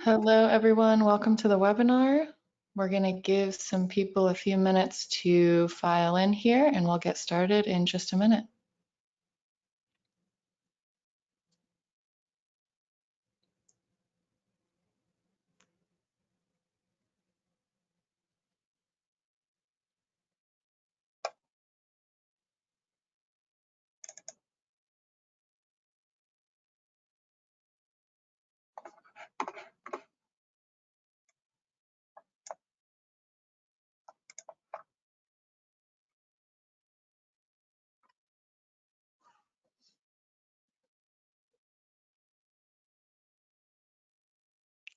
Hello, everyone. Welcome to the webinar. We're going to give some people a few minutes to file in here, and we'll get started in just a minute.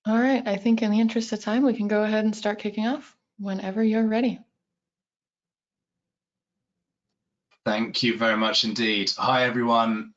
All right, I think in the interest of time, we can go ahead and start kicking off whenever you're ready. Thank you very much indeed. Hi, everyone.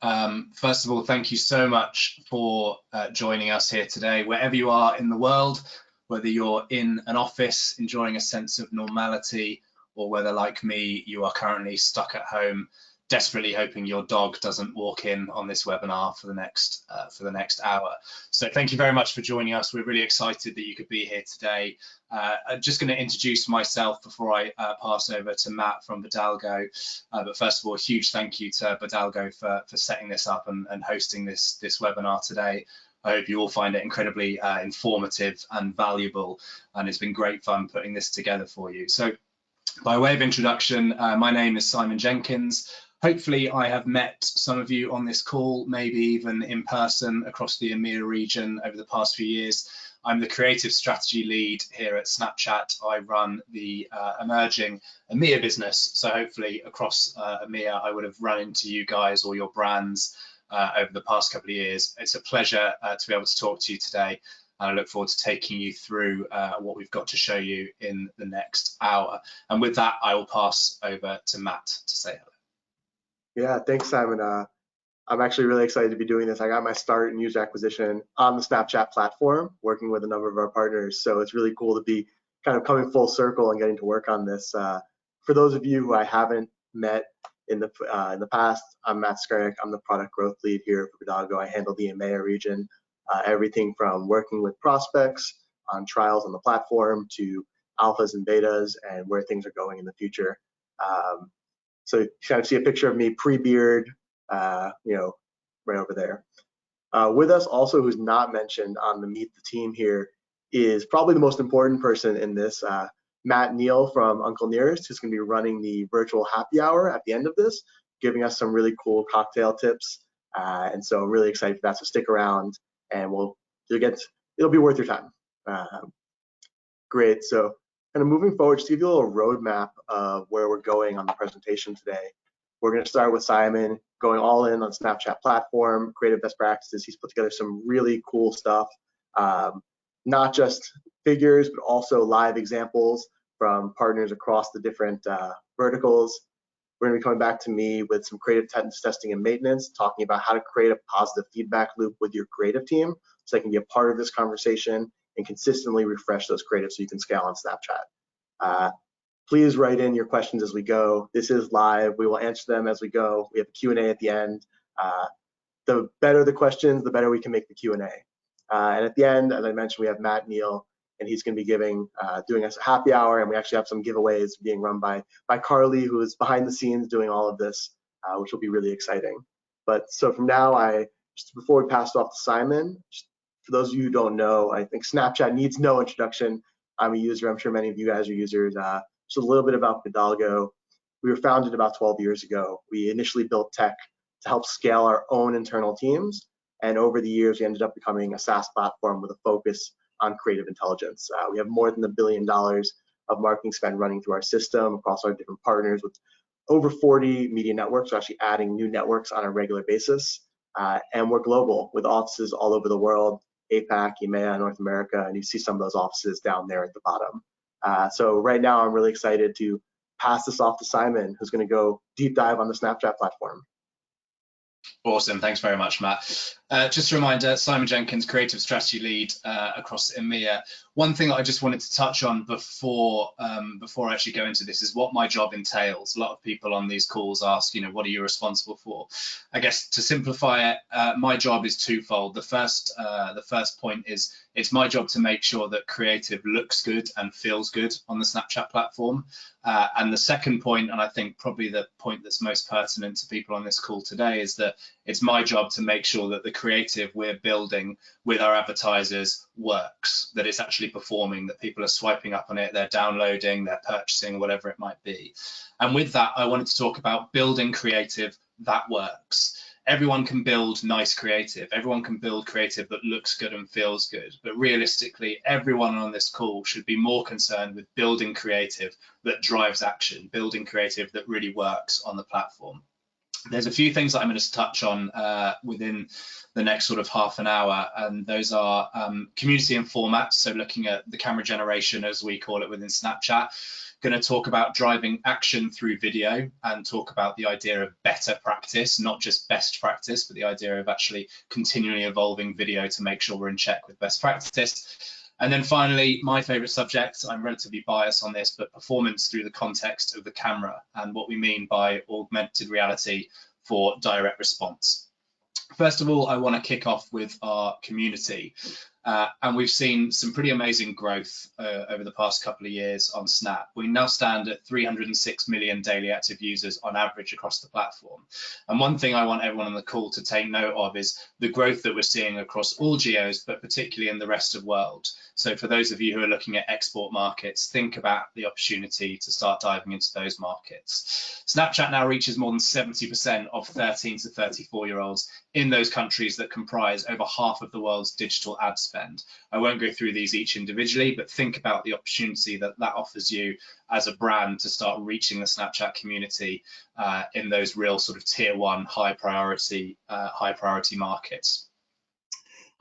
First of all, thank you so much for joining us here today, wherever you are in the world, whether you're in an office enjoying a sense of normality, or whether, like me, you are currently stuck at home, desperately hoping your dog doesn't walk in on this webinar for the next hour. So thank you very much for joining us. We're really excited that you could be here today. I'm just going to introduce myself before I pass over to Matt from Bidalgo. But first of all, a huge thank you to Bidalgo for setting this up and hosting this webinar today. I hope you all find it incredibly informative and valuable, and it's been great fun putting this together for you. So by way of introduction, my name is Simon Jenkins. Hopefully I have met some of you on this call, maybe even in person across the EMEA region over the past few years. I'm the creative strategy lead here at Snapchat. I run the emerging EMEA business. So hopefully across EMEA, I would have run into you guys or your brands over the past couple of years. It's a pleasure to be able to talk to you today. And I look forward to taking you through what we've got to show you in the next hour. And with that, I will pass over to Matt to say hello. Yeah, thanks, Simon. I'm actually really excited to be doing this. I got my start in user acquisition on the Snapchat platform, working with a number of our partners. So it's really cool to be kind of coming full circle and getting to work on this. For those of you who I haven't met in the past, I'm Matt Skerrig. I'm the product growth lead here for Bidalgo. I handle the EMEA region, everything from working with prospects on trials on the platform to alphas and betas and where things are going in the future. So you kind of see a picture of me pre-beard, right over there. With us also, who's not mentioned on the Meet the Team here, is probably the most important person in this, Matt Neal from Uncle Nearest, who's going to be running the virtual happy hour at the end of this, giving us some really cool cocktail tips. And so really excited for that. So stick around, and it'll be worth your time. Great. So kind of moving forward, just to give you a little roadmap of where we're going on the presentation today. We're going to start with Simon going all in on Snapchat platform, creative best practices. He's put together some really cool stuff, not just figures, but also live examples from partners across the different verticals. We're going to be coming back to me with some creative testing and maintenance, talking about how to create a positive feedback loop with your creative team so they can be a part of this conversation and consistently refresh those creatives so you can scale on Snapchat. Please write in your questions as we go. This is live. We will answer them as we go. We have a Q&A at the end. The better the questions, the better we can make the Q&A. And at the end, as I mentioned, we have Matt Neal, and he's going to be doing us a happy hour, and we actually have some giveaways being run by Carly, who is behind the scenes doing all of this, which will be really exciting. But so from now, just before we pass it off to Simon, for those of you who don't know, I think Snapchat needs no introduction. I'm a user. I'm sure many of you guys are users. Just a little bit about Bidalgo. We were founded about 12 years ago. We initially built tech to help scale our own internal teams. And over the years, we ended up becoming a SaaS platform with a focus on creative intelligence. We have more than $1 billion of marketing spend running through our system across our different partners with over 40 media networks. We're actually adding new networks on a regular basis. And we're global with offices all over the world, APAC, EMEA, North America, and you see some of those offices down there at the bottom. So right now, I'm really excited to pass this off to Simon, who's going to go deep dive on the Snapchat platform. Awesome, thanks very much, Matt. Just a reminder, Simon Jenkins, Creative Strategy Lead across EMEA. One thing that I just wanted to touch on before I actually go into this is what my job entails. A lot of people on these calls ask, what are you responsible for? I guess to simplify it, my job is twofold. The first point is it's my job to make sure that creative looks good and feels good on the Snapchat platform. And the second point, and I think probably the point that's most pertinent to people on this call today, is that it's my job to make sure that the creative we're building with our advertisers works, that it's actually performing, that people are swiping up on it, they're downloading, they're purchasing, whatever it might be. And with that, I wanted to talk about building creative that works. Everyone can build nice creative. Everyone can build creative that looks good and feels good. But realistically, everyone on this call should be more concerned with building creative that drives action, building creative that really works on the platform. There's a few things that I'm going to touch on within the next sort of half an hour, and those are community and formats. So looking at the camera generation, as we call it within Snapchat. Going to talk about driving action through video and talk about the idea of better practice, not just best practice, but the idea of actually continually evolving video to make sure we're in check with best practice. And then finally, my favorite subject, I'm relatively biased on this, but performance through the context of the camera and what we mean by augmented reality for direct response. First of all, I want to kick off with our community. And we've seen some pretty amazing growth over the past couple of years on Snap. We now stand at 306 million daily active users on average across the platform. And one thing I want everyone on the call to take note of is the growth that we're seeing across all geos, but particularly in the rest of the world. So for those of you who are looking at export markets, think about the opportunity to start diving into those markets. Snapchat now reaches more than 70% of 13 to 34-year-olds in those countries that comprise over half of the world's digital ad spend. I won't go through these each individually, but think about the opportunity that offers you as a brand to start reaching the Snapchat community in those real sort of tier one high priority markets.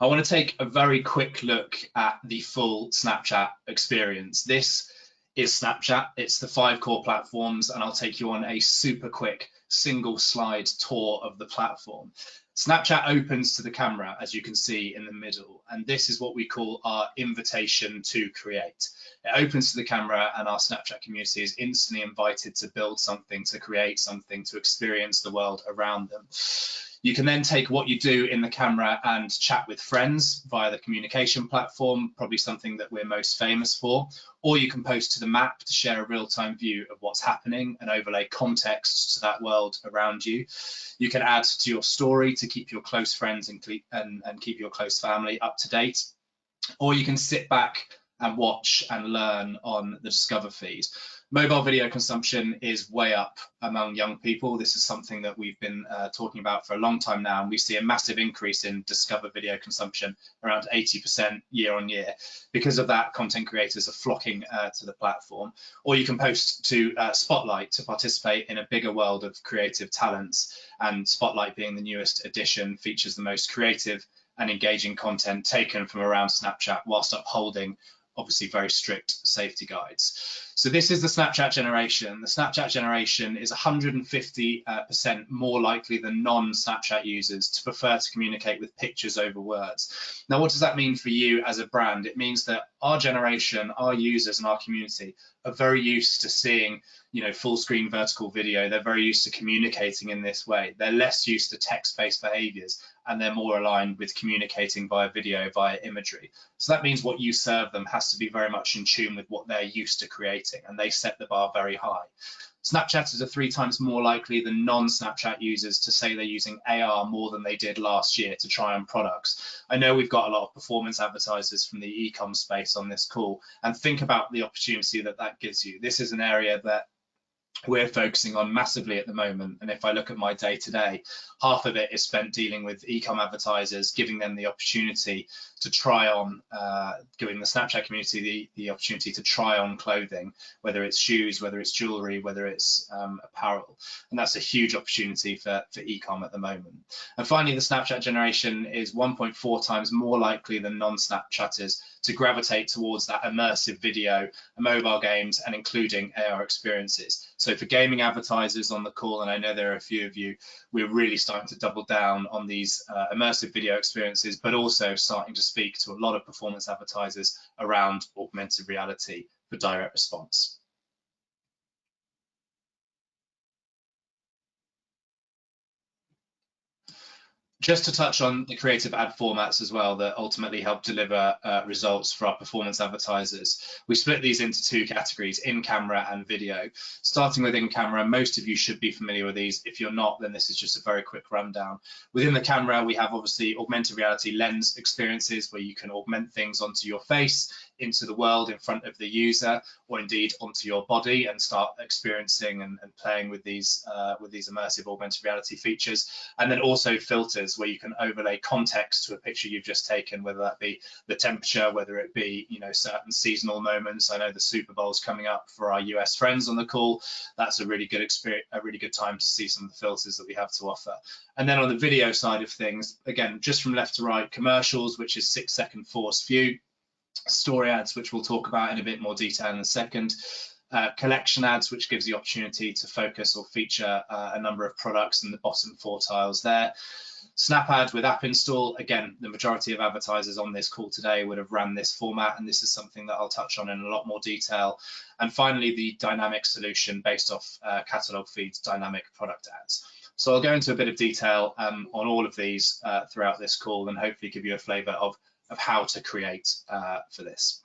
I want to take a very quick look at the full Snapchat experience. This is Snapchat. It's the 5 core platforms, and I'll take you on a super quick single slide tour of the platform. Snapchat opens to the camera, as you can see in the middle, and this is what we call our invitation to create. It opens to the camera, and our Snapchat community is instantly invited to build something, to create something, to experience the world around them. You can then take what you do in the camera and chat with friends via the communication platform, probably something that we're most famous for, or you can post to the map to share a real-time view of what's happening and overlay context to that world around you. You can add to your story to keep your close friends and keep your close family up to date, or you can sit back and watch and learn on the Discover feed. Mobile video consumption is way up among young people. This is something that we've been talking about for a long time now, and we see a massive increase in Discover video consumption, around 80% year on year. Because of that, content creators are flocking to the platform. Or you can post to Spotlight to participate in a bigger world of creative talents, and Spotlight, being the newest edition, features the most creative and engaging content taken from around Snapchat whilst upholding obviously very strict safety guides. So this is the Snapchat generation. The Snapchat generation is 150% more likely than non-Snapchat users to prefer to communicate with pictures over words. Now, what does that mean for you as a brand? It means that our generation, our users and our community are very used to seeing, full screen vertical video. They're very used to communicating in this way. They're less used to text-based behaviors, and they're more aligned with communicating via video, via imagery. So that means what you serve them has to be very much in tune with what they're used to creating, and they set the bar very high. Snapchatters are 3 times more likely than non-Snapchat users to say they're using AR more than they did last year to try on products. I know we've got a lot of performance advertisers from the e-com space on this call, and think about the opportunity that gives you. This is an area that we're focusing on massively at the moment, and if I look at my day-to-day, half of it is spent dealing with e-com advertisers, giving them the opportunity to try on, giving the Snapchat community the opportunity to try on clothing, whether it's shoes, whether it's jewelry, whether it's apparel, and that's a huge opportunity for e-com at the moment. And finally, the Snapchat generation is 1.4 times more likely than non-Snapchatters to gravitate towards that immersive video, mobile games, and including AR experiences. So for gaming advertisers on the call, and I know there are a few of you, we're really starting to double down on these immersive video experiences, but also starting to speak to a lot of performance advertisers around augmented reality for direct response. Just to touch on the creative ad formats as well that ultimately help deliver results for our performance advertisers. We split these into two categories, in-camera and video. Starting with in-camera, most of you should be familiar with these. If you're not, then this is just a very quick rundown. Within the camera, we have obviously augmented reality lens experiences where you can augment things onto your face, into the world in front of the user, or indeed onto your body, and start experiencing and playing with these immersive augmented reality features. And then also filters, where you can overlay context to a picture you've just taken, whether that be the temperature, whether it be, you know, certain seasonal moments. I know the Super Bowl's coming up for our US friends on the call. That's a really good experience, a really good time to see some of the filters that we have to offer. And then on the video side of things, again, just from left to right, commercials, which is 6-second forced view, story ads, which we'll talk about in a bit more detail in a second, collection ads, which gives the opportunity to focus or feature a number of products in the bottom 4 tiles there. Snap ad with app install, again, the majority of advertisers on this call today would have ran this format, and this is something that I'll touch on in a lot more detail. And finally, the dynamic solution based off catalog feeds, dynamic product ads. So I'll go into a bit of detail on all of these throughout this call, and hopefully give you a flavor of how to create for this.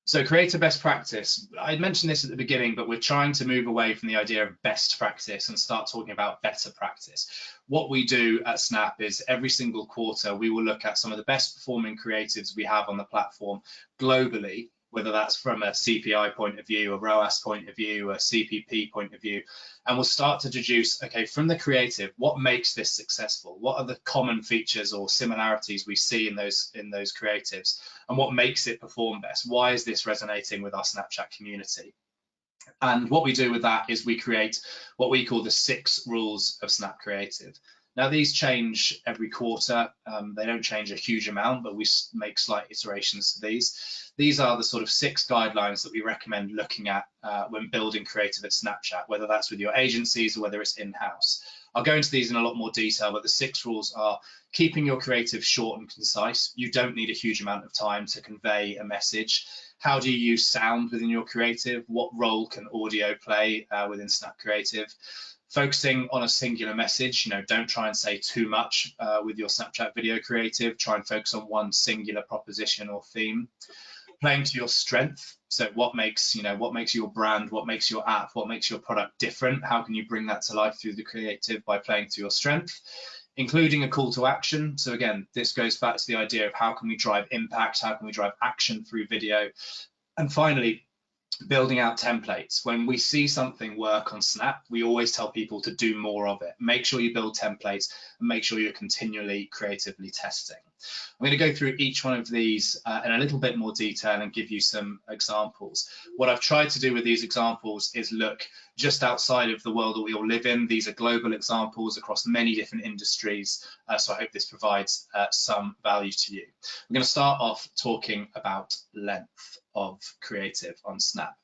So create a best practice. I mentioned this at the beginning, but we're trying to move away from the idea of best practice and start talking about better practice. What we do at Snap is every single quarter, we will look at some of the best performing creatives we have on the platform globally, whether that's from a CPI point of view, a ROAS point of view, a CPP point of view, and we'll start to deduce, okay, from the creative, what makes this successful? What are the common features or similarities we see in those creatives, and what makes it perform best? Why is this resonating with our Snapchat community? And what we do with that is we create what we call the 6 rules of Snap Creative. Now, these change every quarter. They don't change a huge amount, but we make slight iterations to these. These are the sort of 6 guidelines that we recommend looking at when building creative at Snapchat, whether that's with your agencies or whether it's in-house. I'll go into these in a lot more detail, but the 6 rules are keeping your creative short and concise. You don't need a huge amount of time to convey a message. How do you use sound within your creative? What role can audio play within Snap Creative? Focusing on a singular message, you know, don't try and say too much with your Snapchat video creative. Try and focus on one singular proposition or theme. Playing to your strength. So what makes your brand, what makes your app, what makes your product different? How can you bring that to life through the creative by playing to your strength? Including a call to action. So again, this goes back to the idea of how can we drive impact? How can we drive action through video? And finally, building out templates. When we see something work on Snap, we always tell people to do more of it. Make sure you build templates and make sure you're continually creatively testing. I'm going to go through each one of these in a little bit more detail and give you some examples. What I've tried to do with these examples is look just outside of the world that we all live in. These are global examples across many different industries, so I hope this provides some value to you. We're going to start off talking about length of creative on Snap.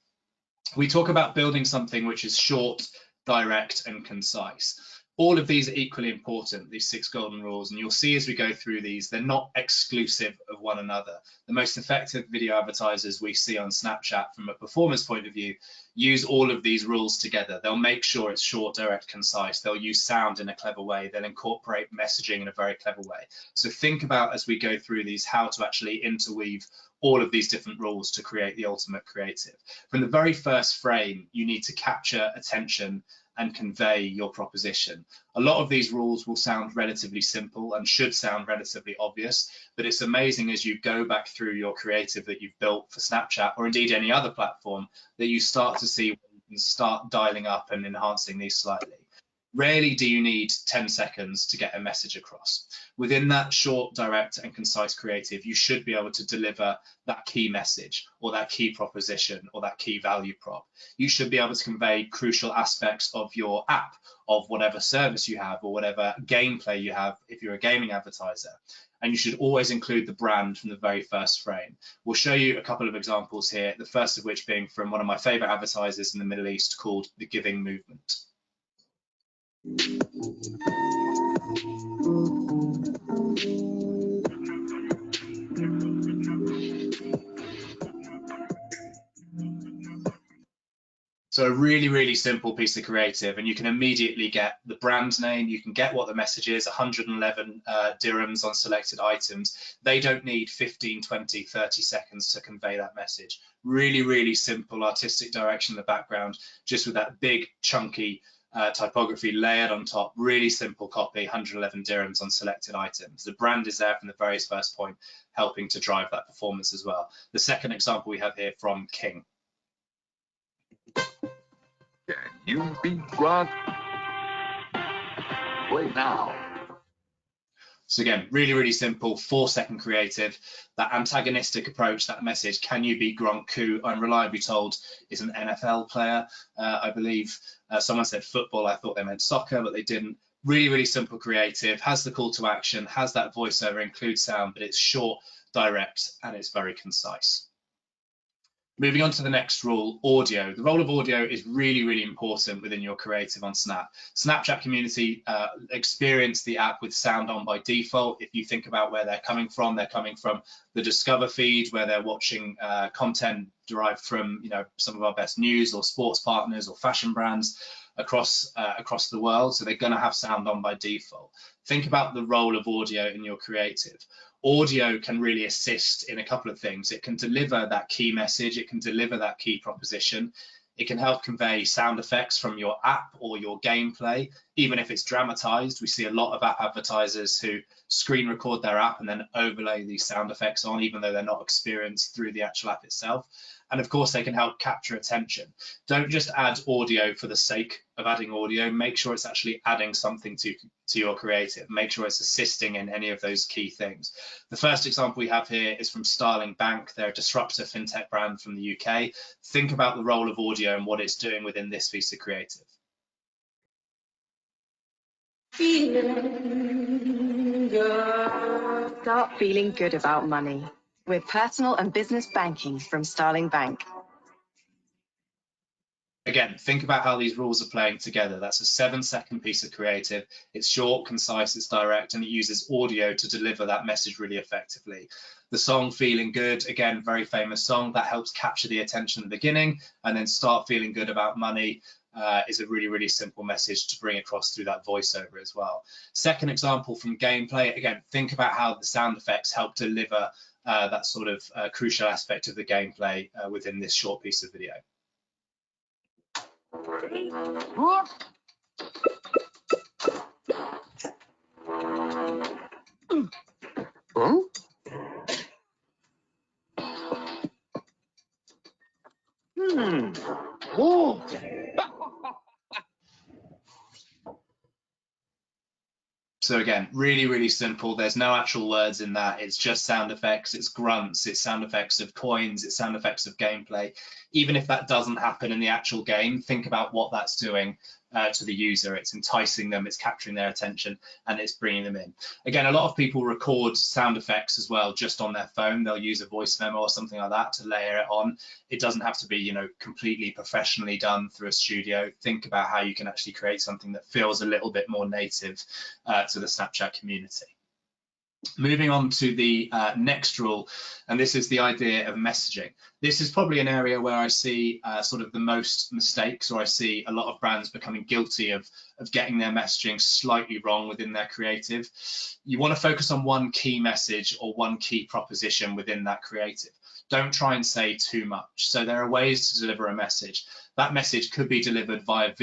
We talk about building something which is short, direct, and concise. All of these are equally important, these 6 golden rules, and you'll see as we go through these, they're not exclusive of one another. The most effective video advertisers we see on Snapchat from a performance point of view use all of these rules together. They'll make sure it's short, direct, concise. They'll use sound in a clever way. They'll incorporate messaging in a very clever way. So think about, as we go through these, how to actually interweave all of these different rules to create the ultimate creative. From the very first frame, you need to capture attention and convey your proposition. A lot of these rules will sound relatively simple and should sound relatively obvious, but it's amazing as you go back through your creative that you've built for Snapchat or indeed any other platform that you start to see when you can start dialing up and enhancing these slightly. Rarely do you need 10 seconds to get a message across. Within that short, direct and concise creative, you should be able to deliver that key message or that key proposition or that key value prop. You should be able to convey crucial aspects of your app, of whatever service you have or whatever gameplay you have if you're a gaming advertiser. And you should always include the brand from the very first frame. We'll show you a couple of examples here, the first of which being from one of my favorite advertisers in the Middle East called The Giving Movement. So a really, really simple piece of creative, and you can immediately get the brand name, you can get what the message is, 111 dirhams on selected items. They don't need 15, 20, 30 seconds to convey that message. Really, really simple artistic direction in the background, just with that big chunky typography layered on top. Really simple copy, 111 dirhams on selected items. The brand is there from the very first point, helping to drive that performance as well. The second example we have here from King. Can you beat Gronk? Play now. So again, really, really simple, 4-second creative, that antagonistic approach, that message, can you beat Gronk, who I'm reliably told is an NFL player, I believe. Someone said football, I thought they meant soccer, but they didn't. Really, really simple creative, has the call to action, has that voiceover, includes sound, but it's short, direct, and it's very concise. Moving on to the next rule, audio. The role of audio is really, really important within your creative on Snap. Snapchat community experience the app with sound on by default. If you think about where they're coming from the Discover feed, where they're watching content derived from, you know, some of our best news or sports partners or fashion brands across the world. So they're going to have sound on by default. Think about the role of audio in your creative. Audio can really assist in a couple of things. It can deliver that key message, it can deliver that key proposition, it can help convey sound effects from your app or your gameplay, even if it's dramatized. We see a lot of app advertisers who screen record their app and then overlay these sound effects on, even though they're not experienced through the actual app itself. And of course, they can help capture attention. Don't just add audio for the sake of adding audio. Make sure it's actually adding something to your creative. Make sure it's assisting in any of those key things. The first example we have here is from Starling Bank. They're a disruptor fintech brand from the UK. Think about the role of audio and what it's doing within this piece of creative. Start feeling good about money with personal and business banking from Starling Bank. Again, think about how these rules are playing together. That's a 7-second piece of creative. It's short, concise, it's direct, and it uses audio to deliver that message really effectively. The song Feeling Good, again, very famous song, that helps capture the attention at the beginning, and then Start Feeling Good About Money is a really, really simple message to bring across through that voiceover as well. Second example from gameplay, again, think about how the sound effects help deliver that sort of crucial aspect of the gameplay within this short piece of video. Huh? Oh. So again, really, really simple. There's no actual words in that. It's just sound effects, it's grunts, it's sound effects of coins, it's sound effects of gameplay. Even if that doesn't happen in the actual game, think about what that's doing to the user. It's enticing them, it's capturing their attention, and it's bringing them in. Again, a lot of people record sound effects as well just on their phone. They'll use a voice memo or something like that to layer it on. It doesn't have to be, you know, completely professionally done through a studio. Think about how you can actually create something that feels a little bit more native to the Snapchat community. Moving on to the next rule, and this is the idea of messaging. This is probably an area where I see sort of the most mistakes, or I see a lot of brands becoming guilty of getting their messaging slightly wrong within their creative. You want to focus on one key message or one key proposition within that creative. Don't try and say too much. So there are ways to deliver a message. That message could be delivered via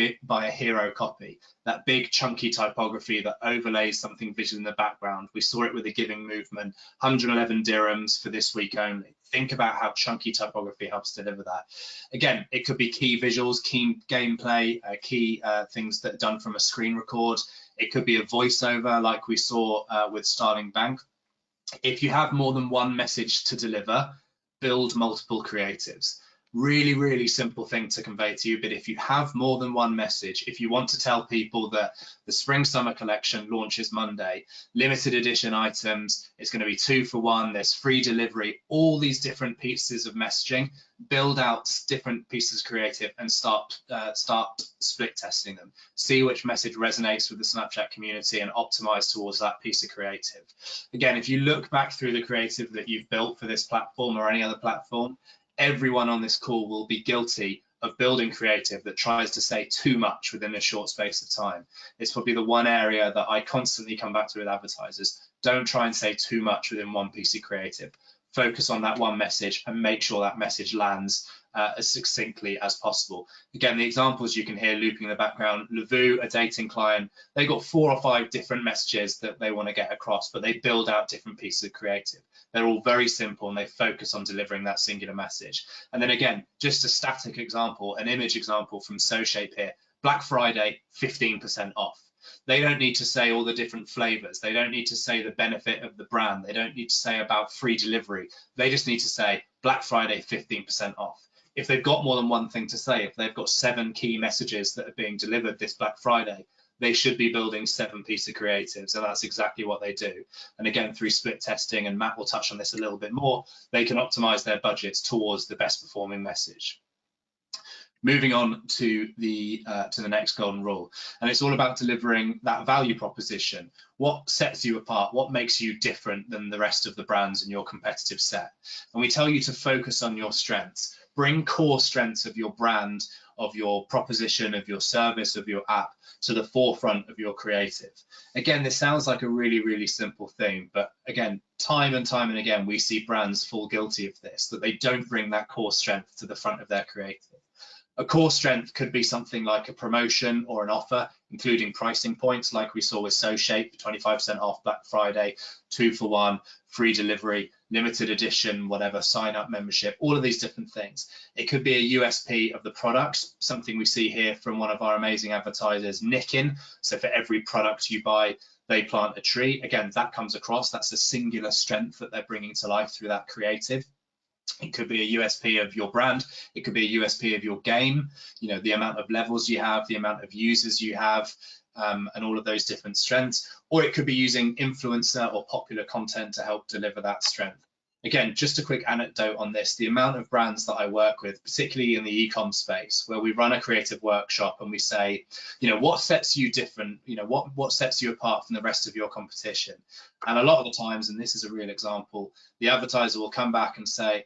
hero copy, that big chunky typography that overlays something visual in the background. We saw it with the Giving Movement, 111 dirhams for this week only. Think about how chunky typography helps deliver that. Again, it could be key visuals, key gameplay, key things that are done from a screen record. It could be a voiceover like we saw with Starling Bank. If you have more than one message to deliver, build multiple creatives. Really, really simple thing to convey to you, but if you have more than one message, if you want to tell people that the spring summer collection launches Monday, limited edition items, it's going to be 2 for 1, there's free delivery, all these different pieces of messaging, build out different pieces of creative and start split testing them. See which message resonates with the Snapchat community and optimize towards that piece of creative. Again, if you look back through the creative that you've built for this platform or any other platform, everyone on this call will be guilty of building creative that tries to say too much within a short space of time. It's probably the one area that I constantly come back to with advertisers. Don't try and say too much within one piece of creative. Focus on that one message and make sure that message lands as succinctly as possible. Again, the examples you can hear looping in the background, Lavu, a dating client, they got 4 or 5 different messages that they want to get across, but they build out different pieces of creative. They're all very simple and they focus on delivering that singular message. And then again, just a static example, an image example from SoShape here, Black Friday, 15% off. They don't need to say all the different flavors. They don't need to say the benefit of the brand. They don't need to say about free delivery. They just need to say Black Friday, 15% off. If they've got more than one thing to say, if they've got 7 key messages that are being delivered this Black Friday, they should be building 7 pieces of creatives, and that's exactly what they do. And again, through split testing, and Matt will touch on this a little bit more, they can optimize their budgets towards the best performing message. Moving on to the next golden rule, and it's all about delivering that value proposition. What sets you apart? What makes you different than the rest of the brands in your competitive set? And we tell you to focus on your strengths. Bring core strengths of your brand, of your proposition, of your service, of your app to the forefront of your creative. Again, this sounds like a really, really simple thing, but again, time and time and again, we see brands fall guilty of this, that they don't bring that core strength to the front of their creative. A core strength could be something like a promotion or an offer, including pricing points like we saw with SoShape, 25% off Black Friday, 2 for 1, free delivery, limited edition, whatever, sign up membership, all of these different things. It could be a USP of the product, something we see here from one of our amazing advertisers, Nickin. So for every product you buy, they plant a tree. Again, that comes across, that's a singular strength that they're bringing to life through that creative. It could be a USP of your brand. It could be a USP of your game, you know, the amount of levels you have, the amount of users you have, and all of those different strengths. Or it could be using influencer or popular content to help deliver that strength. Again, just a quick anecdote on this, the amount of brands that I work with, particularly in the e-com space, where we run a creative workshop and we say, you know, what sets you different, you know, what sets you apart from the rest of your competition? And a lot of the times, and this is a real example, the advertiser will come back and say,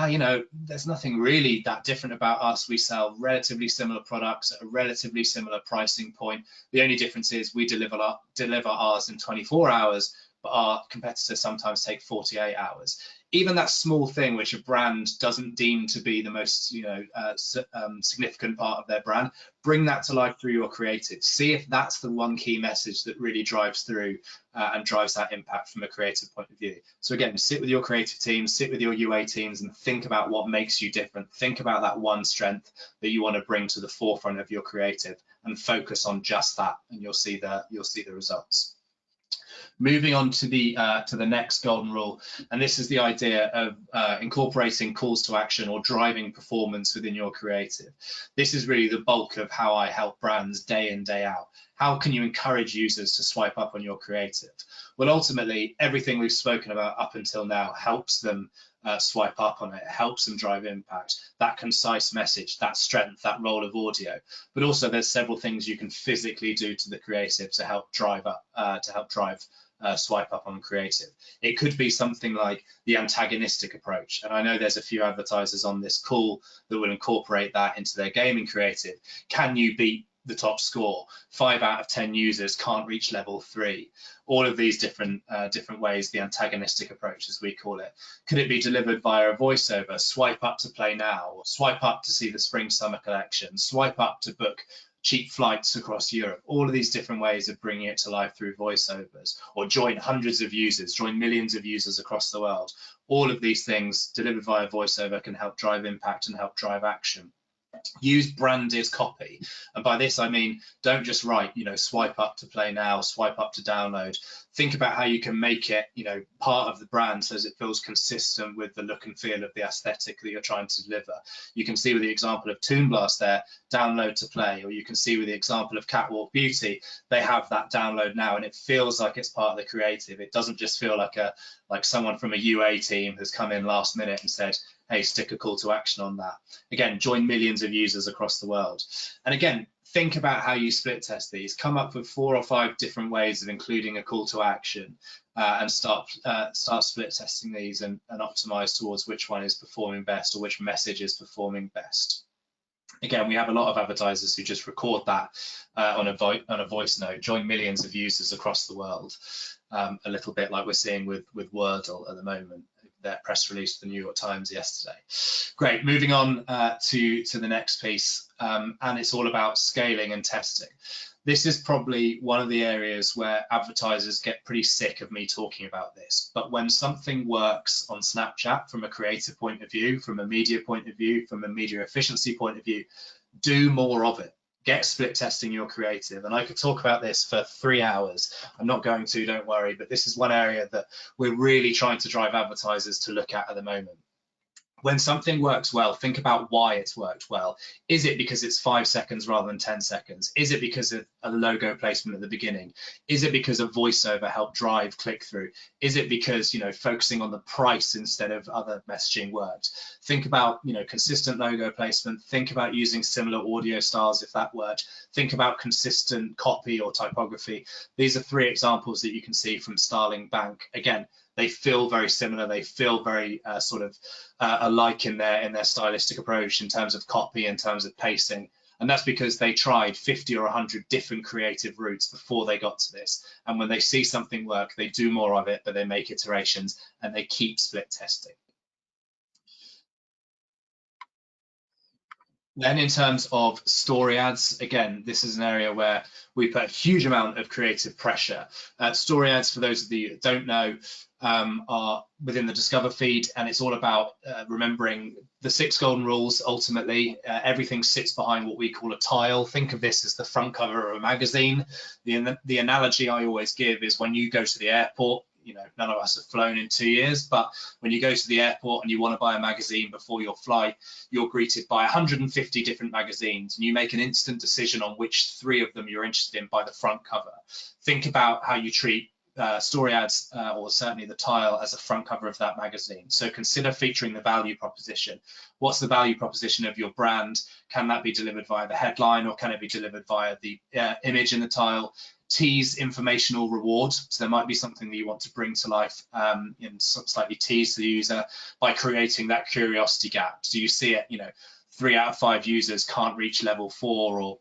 you know, there's nothing really that different about us. We sell relatively similar products at a relatively similar pricing point. The only difference is we deliver ours in 24 hours, but our competitors sometimes take 48 hours. Even that small thing, which a brand doesn't deem to be the most, you know, significant part of their brand, bring that to life through your creative. See if that's the one key message that really drives through and drives that impact from a creative point of view. So again, sit with your creative teams, sit with your UA teams, and think about what makes you different. Think about that one strength that you want to bring to the forefront of your creative, and focus on just that, and you'll see the results. Moving on to the next golden rule, and this is the idea of incorporating calls to action or driving performance within your creative. This is really the bulk of how I help brands day in, day out. How can you encourage users to swipe up on your creative? Well, ultimately, everything we've spoken about up until now helps them swipe up on it, helps them drive impact, that concise message, that strength, that role of audio. But also there's several things you can physically do to the creative to help drive swipe up on creative. It could be something like the antagonistic approach, and I know there's a few advertisers on this call that will incorporate that into their gaming creative. Can you beat the top score? 5 out of 10 users can't reach level 3. All of these different ways, the antagonistic approach as we call it. Could it be delivered via a voiceover? Swipe up to play now, or swipe up to see the spring summer collection, swipe up to book cheap flights across Europe, all of these different ways of bringing it to life through voiceovers, or join hundreds of users, join millions of users across the world. All of these things delivered via voiceover can help drive impact and help drive action. Use branded copy, and by this I mean don't just write, you know, swipe up to play now, swipe up to download. Think about how you can make it, you know, part of the brand so as it feels consistent with the look and feel of the aesthetic that you're trying to deliver. You can see with the example of Toon Blast there, download to play, or you can see with the example of Catwalk Beauty, they have that download now, and it feels like it's part of the creative. It doesn't just feel like someone from a UA team has come in last minute and said, hey, stick a call to action on that. Again, join millions of users across the world. And again, think about how you split test these. Come up with 4 or 5 different ways of including a call to action, and start split testing these and optimize towards which one is performing best or which message is performing best. Again, we have a lot of advertisers who just record that on a voice note, join millions of users across the world, a little bit like we're seeing with Wordle at the moment. Their press release for the New York Times yesterday. Great, moving on to the next piece, and it's all about scaling and testing. This is probably one of the areas where advertisers get pretty sick of me talking about this, but when something works on Snapchat from a creative point of view, from a media point of view, from a media efficiency point of view, do more of it. Get split testing your creative, and I could talk about this for 3 hours. I'm not going to, don't worry, but this is one area that we're really trying to drive advertisers to look at the moment. When something works well, think about why it's worked well. Is it because it's 5 seconds rather than 10 seconds? Is it because of a logo placement at the beginning? Is it because a voiceover helped drive click-through? Is it because, you know, focusing on the price instead of other messaging worked? Think about, you know, consistent logo placement. Think about using similar audio styles if that worked. Think about consistent copy or typography. These are 3 examples that you can see from Starling Bank. Again, they feel very similar. They feel very alike in their stylistic approach in terms of copy, in terms of pacing. And that's because they tried 50 or 100 different creative routes before they got to this. And when they see something work, they do more of it, but they make iterations and they keep split testing. Then in terms of story ads, again, this is an area where we put a huge amount of creative pressure. Story ads, for those of you that don't know, are within the Discover feed, and it's all about remembering the 6 golden rules. Ultimately, everything sits behind what we call a tile. Think of this as the front cover of a magazine. The analogy I always give is when you go to the airport, you know, none of us have flown in 2 years, but when you go to the airport and you want to buy a magazine before your flight, you're greeted by 150 different magazines, and you make an instant decision on which 3 of them you're interested in by the front cover. Think about how you treat story ads, or certainly the tile, as a front cover of that magazine. So consider featuring the value proposition. What's the value proposition of your brand? Can that be delivered via the headline, or can it be delivered via the image in the tile? Tease informational rewards. So there might be something that you want to bring to life and slightly tease the user by creating that curiosity gap. So you see it, you know, 3 out of 5 users can't reach level 4 or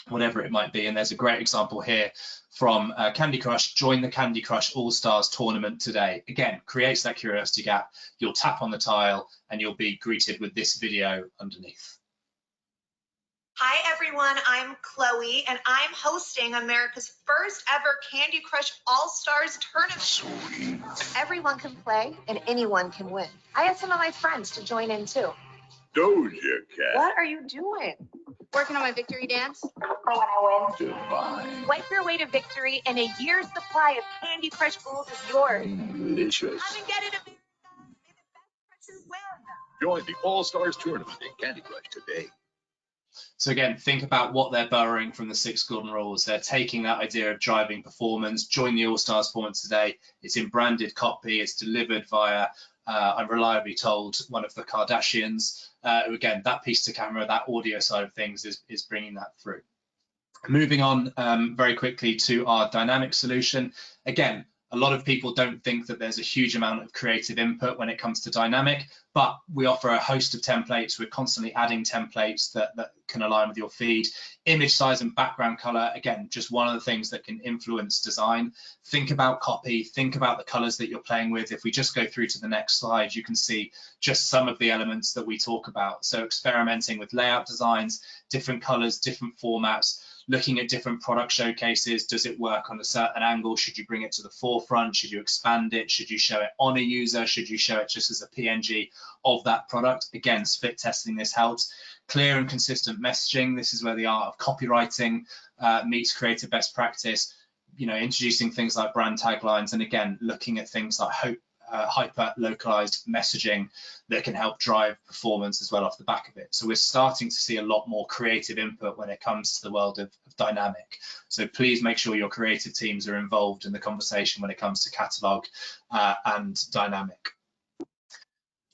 whatever it might be. And there's a great example here from Candy Crush. Join the Candy Crush All-Stars tournament today. Again, creates that curiosity gap. You'll tap on the tile and you'll be greeted with this video underneath. Hi everyone, I'm Chloe and I'm hosting America's first ever Candy Crush All-Stars tournament. Sweet. Everyone can play and anyone can win. I had some of my friends to join in too. Doja Cat. What are you doing? Working on my victory dance? For when I win. Divine. Wipe your way to victory and a year's supply of Candy Crush Rules is yours. Delicious. Come and get it, America. May the best crushers win. Join the All-Stars tournament in Candy Crush today. So again, think about what they're borrowing from the 6 golden rules. They're taking that idea of driving performance. Join the All-Stars tournament today. It's in branded copy. It's delivered via, I'm reliably told, one of the Kardashians. Again, that piece to camera, that audio side of things is bringing that through. Moving on very quickly to our dynamic solution. Again, A lot of people don't think that there's a huge amount of creative input when it comes to dynamic, but we offer a host of templates. We're constantly adding templates that can align with your feed. Image size and background color, again, just one of the things that can influence design. Think about copy, think about the colors that you're playing with. If we just go through to the next slide, you can see just some of the elements that we talk about. So experimenting with layout designs, different colors, different formats, looking at different product showcases. Does it work on a certain angle? Should you bring it to the forefront? Should you expand it? Should you show it on a user? Should you show it just as a PNG of that product? Again, split testing this helps. Clear and consistent messaging. This is where the art of copywriting meets creative best practice. You know, introducing things like brand taglines, and again, looking at things like hyper localized messaging that can help drive performance as well off the back of it. So we're starting to see a lot more creative input when it comes to the world of dynamic. So please make sure your creative teams are involved in the conversation when it comes to catalog and dynamic.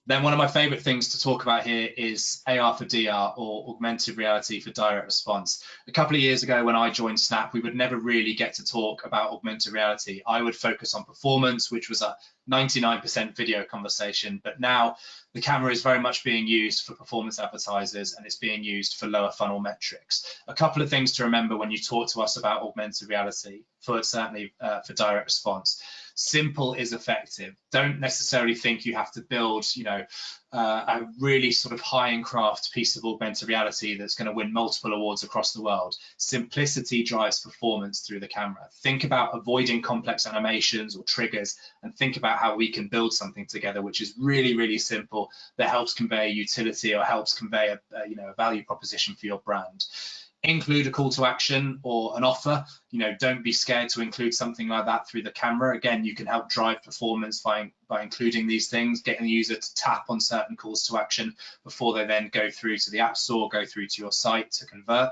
Then one of my favorite things to talk about here is AR for DR, or augmented reality for direct response. A couple of years ago when I joined Snap, we would never really get to talk about augmented reality. I would focus on performance, which was a 99% video conversation, but now the camera is very much being used for performance advertisers, and it's being used for lower funnel metrics. A couple of things to remember when you talk to us about augmented reality, certainly for direct response. Simple is effective. Don't necessarily think you have to build, you know, a really sort of high-end craft piece of augmented reality that's going to win multiple awards across the world. Simplicity drives performance through the camera. Think about avoiding complex animations or triggers, and think about how we can build something together which is really, really simple, that helps convey utility or helps convey a value proposition for your brand. Include a call to action or an offer. You know, don't be scared to include something like that through the camera. Again, you can help drive performance by including these things, getting the user to tap on certain calls to action before they then go through to the app store, go through to your site to convert.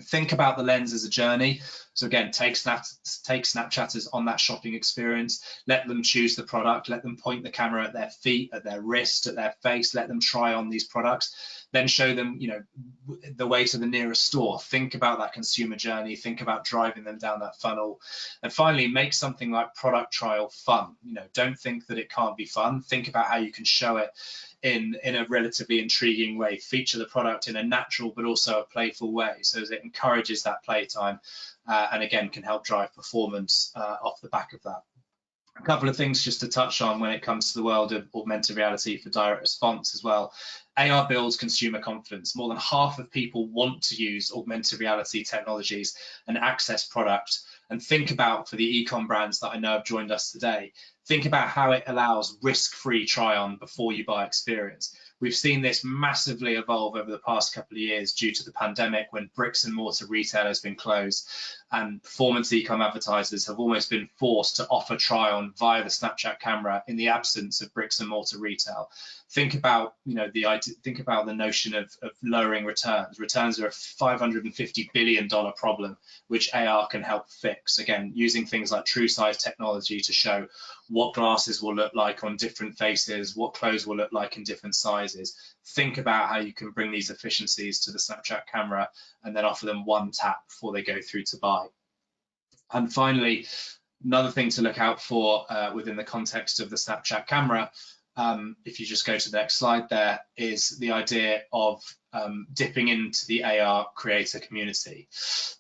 Think about the lens as a journey. So again, take Snapchatters on that shopping experience. Let them choose the product. Let them point the camera at their feet, at their wrist, at their face. Let them try on these products. Then show them, you know, the way to the nearest store. Think about that consumer journey. Think about driving them down that funnel. And finally, make something like product trial fun. You know, don't think that it can't be fun. Think about how you can show it in a relatively intriguing way. Feature the product in a natural but also a playful way, so that it encourages that playtime and again can help drive performance off the back of that. A couple of things just to touch on when it comes to the world of augmented reality for direct response as well. AR builds consumer confidence. More than half of people want to use augmented reality technologies and access product. And think about, for the e-com brands that I know have joined us today, think about how it allows risk-free try-on before you buy experience. We've seen this massively evolve over the past couple of years due to the pandemic, when bricks and mortar retail has been closed and performance e-com advertisers have almost been forced to offer try-on via the Snapchat camera in the absence of bricks and mortar retail. Think about, you know, think about the notion of lowering returns. Returns are a $550 billion problem, which AR can help fix. Again, using things like true size technology to show what glasses will look like on different faces, what clothes will look like in different sizes. Think about how you can bring these efficiencies to the Snapchat camera and then offer them one tap before they go through to buy. And finally, another thing to look out for within the context of the Snapchat camera, if you just go to the next slide, there is the idea of dipping into the AR creator community.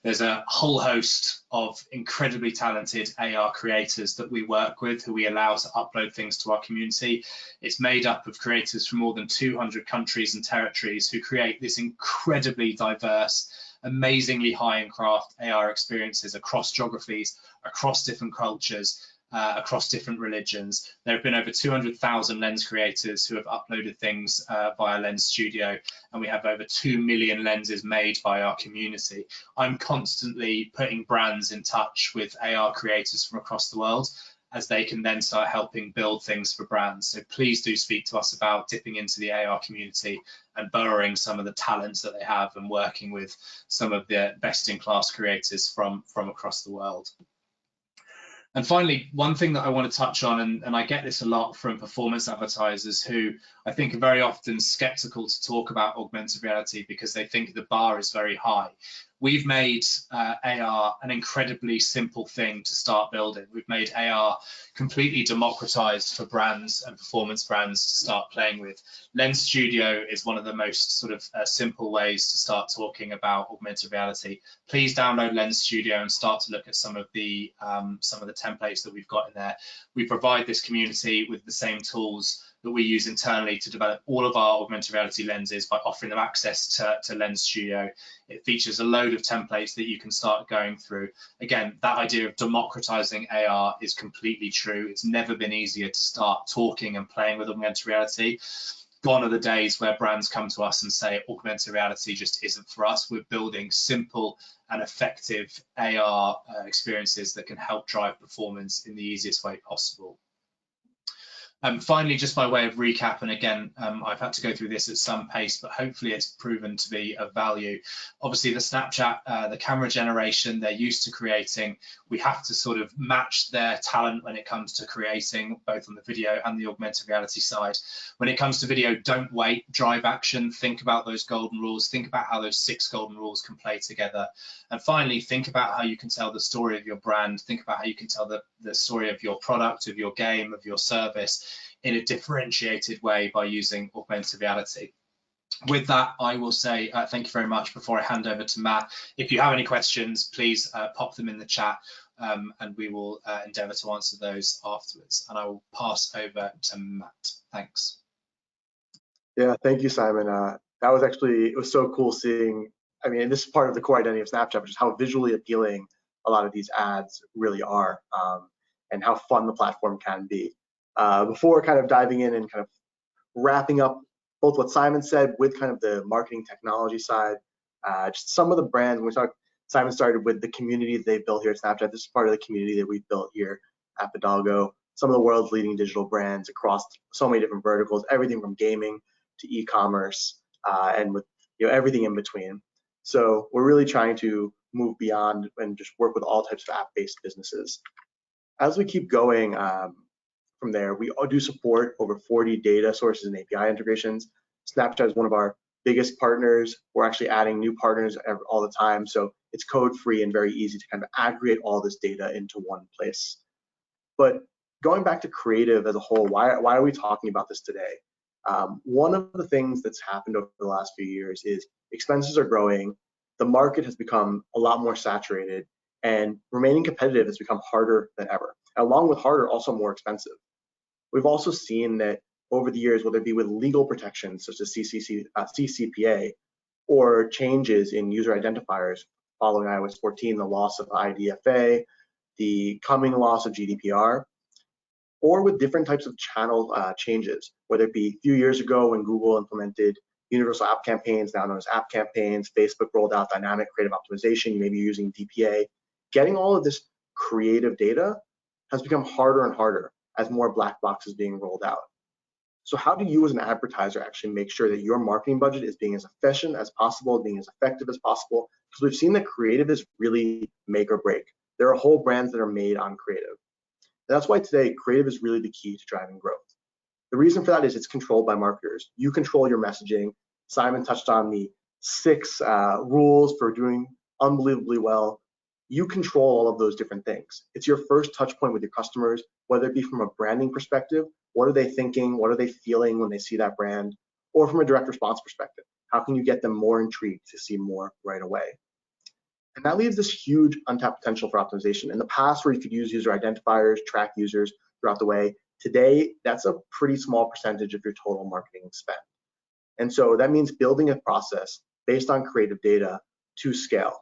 There's a whole host of incredibly talented AR creators that we work with, who we allow to upload things to our community. It's made up of creators from more than 200 countries and territories who create this incredibly diverse, amazingly high-end craft AR experiences across geographies, across different cultures, across different religions. There have been over 200,000 lens creators who have uploaded things via Lens Studio, and we have over 2 million lenses made by our community. I'm constantly putting brands in touch with AR creators from across the world, as they can then start helping build things for brands. So please do speak to us about dipping into the AR community and borrowing some of the talents that they have and working with some of the best-in-class creators from across the world. And finally, one thing that I want to touch on, and I get this a lot from performance advertisers who I think are very often skeptical to talk about augmented reality because they think the bar is very high. we've made AR an incredibly simple thing to start building. We've made AR completely democratized for brands and performance brands to start playing with. Lens Studio is one of the most sort of simple ways to start talking about augmented reality. Please download Lens Studio and start to look at some of the templates that we've got in there. We provide this community with the same tools that we use internally to develop all of our augmented reality lenses by offering them access to Lens Studio. It features a load of templates that you can start going through. Again, that idea of democratizing AR is completely true. It's never been easier to start talking and playing with augmented reality. Gone are the days where brands come to us and say augmented reality just isn't for us. We're building simple and effective AR experiences that can help drive performance in the easiest way possible. Finally, just by way of recap, and again, I've had to go through this at some pace, but hopefully it's proven to be of value. Obviously, the Snapchat, the camera generation, they're used to creating. We have to sort of match their talent when it comes to creating, both on the video and the augmented reality side. When it comes to video, don't wait, drive action, think about those golden rules, think about how those 6 golden rules can play together. And finally, think about how you can tell the story of your brand, think about how you can tell the story of your product, of your game, of your service in a differentiated way by using augmented reality. With that, I will say thank you very much before I hand over to Matt. If you have any questions, please pop them in the chat and we will endeavour to answer those afterwards. And I will pass over to Matt. Thanks. Yeah, thank you, Simon. That was actually, it was so cool seeing, I mean, this is part of the core identity of Snapchat, which is how visually appealing a lot of these ads really are and how fun the platform can be. Before kind of diving in and kind of wrapping up both what Simon said with kind of the marketing technology side, just some of the brands, when we talk, Simon started with the community that they built here at Snapchat. This is part of the community that we've built here at Fidalgo. Some of the world's leading digital brands across so many different verticals, everything from gaming to e-commerce and with everything in between. So we're really trying to move beyond and just work with all types of app-based businesses. As we keep going, from there, we do support over 40 data sources and API integrations. Snapchat is one of our biggest partners. We're actually adding new partners all the time, so it's code-free and very easy to kind of aggregate all this data into one place. But going back to creative as a whole, why are we talking about this today? One of the things that's happened over the last few years is expenses are growing, the market has become a lot more saturated, and remaining competitive has become harder than ever. Along with harder, also more expensive. We've also seen that over the years, whether it be with legal protections such as CCPA or changes in user identifiers following iOS 14, the loss of IDFA, the coming loss of GDPR, or with different types of channel changes, whether it be a few years ago when Google implemented universal app campaigns, now known as app campaigns, Facebook rolled out dynamic creative optimization, you may be using DPA. Getting all of this creative data has become harder and harder as more black boxes being rolled out. So how do you as an advertiser actually make sure that your marketing budget is being as efficient as possible, being as effective as possible? Because we've seen that creative is really make or break. There are whole brands that are made on creative. And that's why today creative is really the key to driving growth. The reason for that is it's controlled by marketers. You control your messaging. Simon touched on the 6 rules for doing unbelievably well. You control all of those different things. It's your first touch point with your customers, whether it be from a branding perspective, what are they thinking, what are they feeling when they see that brand, or from a direct response perspective, how can you get them more intrigued to see more right away? And that leaves this huge untapped potential for optimization. In the past, where you could use user identifiers, track users throughout the way, today, that's a pretty small percentage of your total marketing spend. And so that means building a process based on creative data to scale.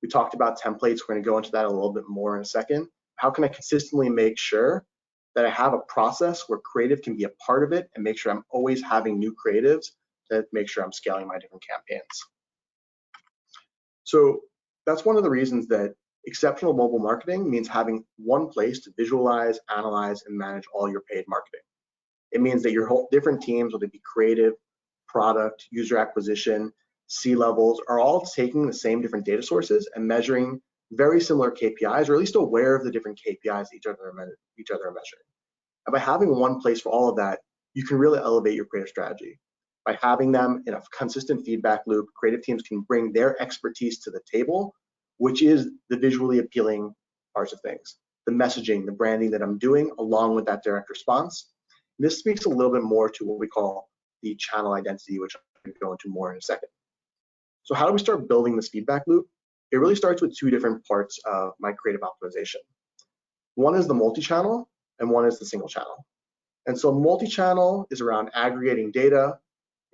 We talked about templates. We're going to go into that a little bit more in a second. How can I consistently make sure that I have a process where creative can be a part of it and make sure I'm always having new creatives to make sure I'm scaling my different campaigns? So that's one of the reasons that exceptional mobile marketing means having one place to visualize, analyze, and manage all your paid marketing. It means that your whole different teams, whether it be creative, product, user acquisition, C-levels, are all taking the same different data sources and measuring very similar KPIs, or at least aware of the different KPIs each other are measuring. And by having one place for all of that, you can really elevate your creative strategy. By having them in a consistent feedback loop, creative teams can bring their expertise to the table, which is the visually appealing parts of things, the messaging, the branding that I'm doing, along with that direct response. This speaks a little bit more to what we call the channel identity, which I'm going to go into more in a second. So how do we start building this feedback loop? It really starts with two different parts of my creative optimization. One is the multi-channel, and one is the single channel. And so multi-channel is around aggregating data.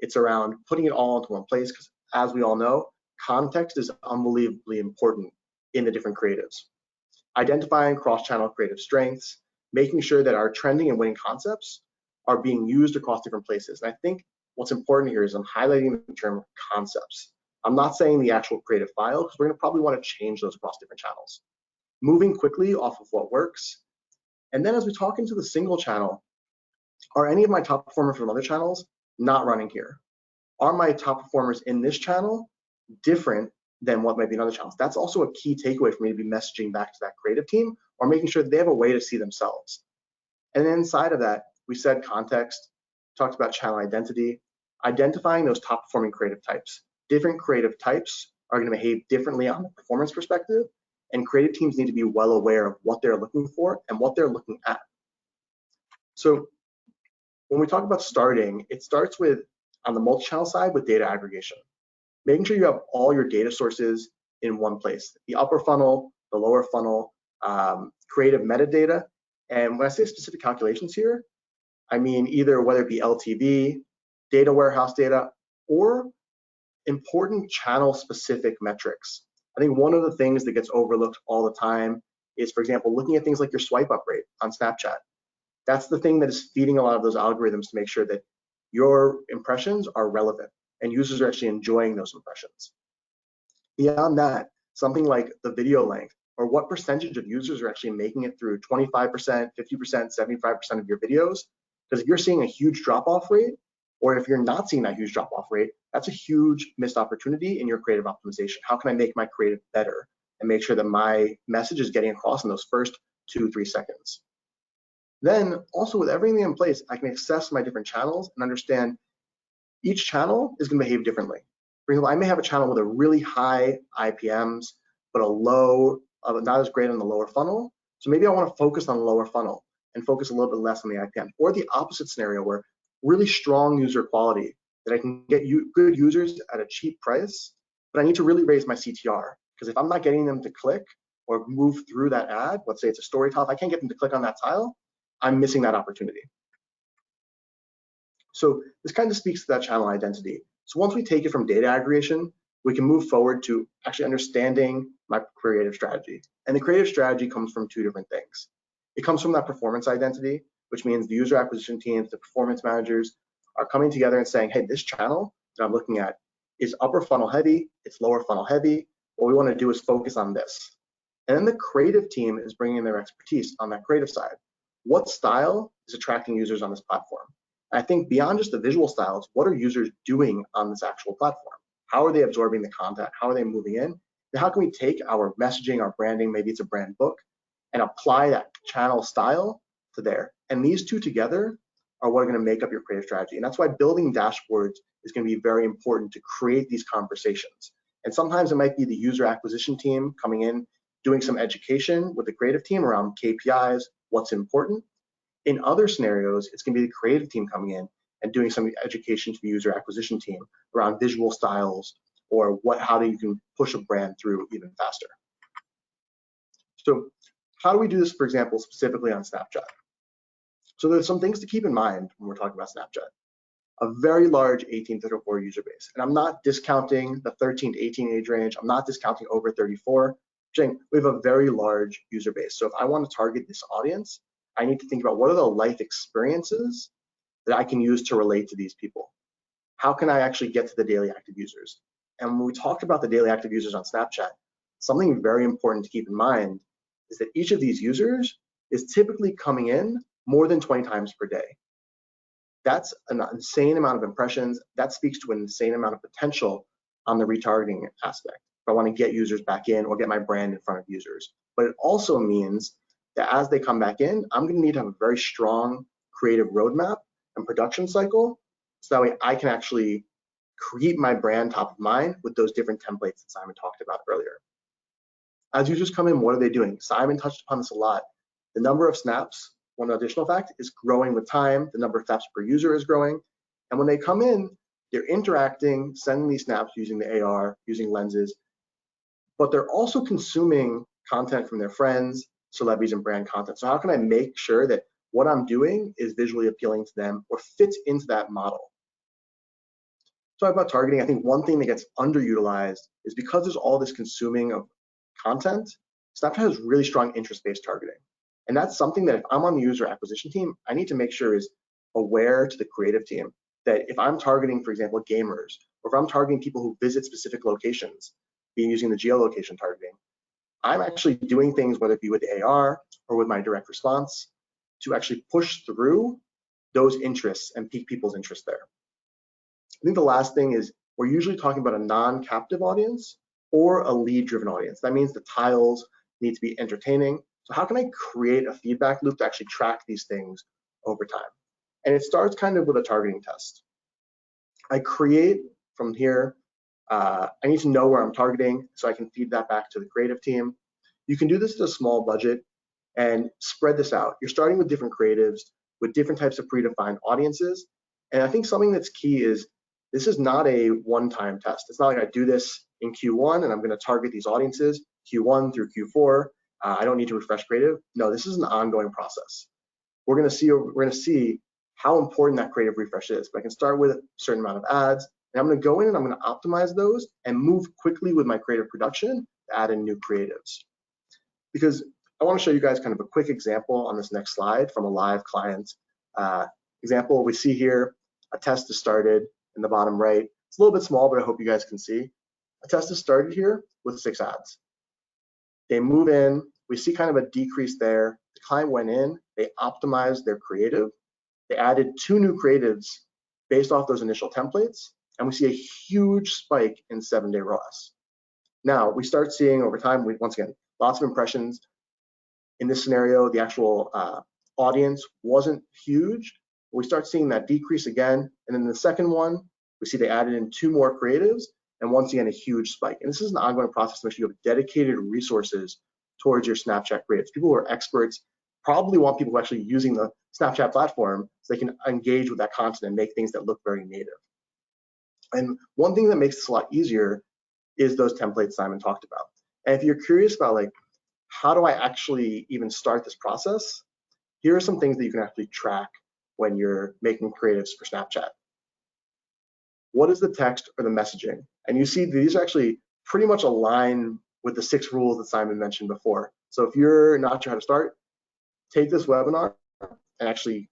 It's around putting it all into one place, because as we all know, context is unbelievably important in the different creatives. Identifying cross-channel creative strengths, making sure that our trending and winning concepts are being used across different places. And I think what's important here is I'm highlighting the term concepts. I'm not saying the actual creative file, because we're going to probably want to change those across different channels. Moving quickly off of what works. And then as we talk into the single channel, are any of my top performers from other channels not running here? Are my top performers in this channel different than what might be in other channels? That's also a key takeaway for me to be messaging back to that creative team, or making sure that they have a way to see themselves. And then inside of that, we said context, talked about channel identity, identifying those top performing creative types. Different creative types are going to behave differently on the performance perspective, and creative teams need to be well aware of what they're looking for and what they're looking at. So when we talk about starting, it starts with, on the multi-channel side, with data aggregation. Making sure you have all your data sources in one place. The upper funnel, the lower funnel, creative metadata. And when I say specific calculations here, I mean either whether it be LTV, data warehouse data, or important channel-specific metrics. I think one of the things that gets overlooked all the time is, for example, looking at things like your swipe up rate on Snapchat. That's the thing that is feeding a lot of those algorithms to make sure that your impressions are relevant and users are actually enjoying those impressions. Beyond that, something like the video length, or what percentage of users are actually making it through 25%, 50%, 75% of your videos. Because if you're seeing a huge drop-off rate, or if you're not seeing that huge drop-off rate, that's a huge missed opportunity in your creative optimization. How can I make my creative better and make sure that my message is getting across in those first 2-3 seconds? Then also, with everything in place, I can access my different channels and understand each channel is going to behave differently. For example, I may have a channel with a really high IPMs, but a low, not as great on the lower funnel. So maybe I want to focus on the lower funnel and focus a little bit less on the IPM. Or the opposite scenario, where really strong user quality, that I can get good users at a cheap price, but I need to really raise my CTR. Because if I'm not getting them to click or move through that ad, let's say it's a story tile, if I can't get them to click on that tile, I'm missing that opportunity. So this kind of speaks to that channel identity. So once we take it from data aggregation, we can move forward to actually understanding my creative strategy. And the creative strategy comes from two different things. It comes from that performance identity, which means the user acquisition teams, the performance managers are coming together and saying, hey, this channel that I'm looking at is upper funnel heavy, it's lower funnel heavy. What we want to do is focus on this. And then the creative team is bringing their expertise on that creative side. What style is attracting users on this platform? I think beyond just the visual styles, what are users doing on this actual platform? How are they absorbing the content? How are they moving in? And how can we take our messaging, our branding, maybe it's a brand book, and apply that channel style to there? And these two together are what are going to make up your creative strategy. And that's why building dashboards is going to be very important to create these conversations. And sometimes it might be the user acquisition team coming in, doing some education with the creative team around KPIs, what's important. In other scenarios, it's going to be the creative team coming in and doing some education to the user acquisition team around visual styles, or how you can push a brand through even faster. So how do we do this, for example, specifically on Snapchat? So there's some things to keep in mind when we're talking about Snapchat. A very large 18 to 34 user base. And I'm not discounting the 13 to 18 age range. I'm not discounting over 34. I'm saying we have a very large user base. So if I want to target this audience, I need to think about what are the life experiences that I can use to relate to these people. How can I actually get to the daily active users? And when we talk about the daily active users on Snapchat, something very important to keep in mind is that each of these users is typically coming in more than 20 times per day. That's an insane amount of impressions. That speaks to an insane amount of potential on the retargeting aspect. If I want to get users back in or get my brand in front of users. But it also means that as they come back in, I'm going to need to have a very strong creative roadmap and production cycle So that way I can actually create my brand top of mind with those different templates that Simon talked about earlier. As users come in, what are they doing? Simon touched upon this a lot. The number of snaps, one additional fact, is growing with time. The number of snaps per user is growing. And when they come in, they're interacting, sending these snaps using the AR, using lenses, but they're also consuming content from their friends, celebrities, and brand content. So how can I make sure that what I'm doing is visually appealing to them or fits into that model? So about targeting, I think one thing that gets underutilized is because there's all this consuming of content, Snapchat has really strong interest-based targeting. And that's something that if I'm on the user acquisition team, I need to make sure is aware to the creative team that if I'm targeting, for example, gamers, or if I'm targeting people who visit specific locations, being using the geolocation targeting, I'm actually doing things, whether it be with the AR or with my direct response, to actually push through those interests and pique people's interest there. I think the last thing is we're usually talking about a non-captive audience or a lead-driven audience. That means the tiles need to be entertaining. So how can I create a feedback loop to actually track these things over time? And it starts kind of with a targeting test. I create from here, I need to know where I'm targeting so I can feed that back to the creative team. You can do this at a small budget and spread this out. You're starting with different creatives, with different types of predefined audiences. And I think something that's key is this is not a one-time test. It's not like I do this in Q1 and I'm going to target these audiences Q1 through Q4. I don't need to refresh creative. No, this is an ongoing process. We're going to see how important that creative refresh is. But I can start with a certain amount of ads, and I'm going to go in and I'm going to optimize those and move quickly with my creative production to add in new creatives. Because I want to show you guys kind of a quick example on this next slide from a live client example. We see here a test is started in the bottom right. It's a little bit small, but I hope you guys can see. A test is started here with 6 ads. They move in, we see kind of a decrease there. The client went in, they optimized their creative. They added 2 new creatives based off those initial templates, and we see a huge spike in 7-day ROAS. Now, we start seeing over time, once again, lots of impressions. In this scenario, the actual audience wasn't huge. We start seeing that decrease again, and then the second one, we see they added in 2 more creatives, and once again, a huge spike. And this is an ongoing process to make sure you have dedicated resources towards your Snapchat creatives. People who are experts probably want people actually using the Snapchat platform so they can engage with that content and make things that look very native. And one thing that makes this a lot easier is those templates Simon talked about. And if you're curious about like, how do I actually even start this process? Here are some things that you can actually track when you're making creatives for Snapchat. What is the text or the messaging? And you see these actually pretty much align with the 6 rules that Simon mentioned before. So if you're not sure how to start, take this webinar and actually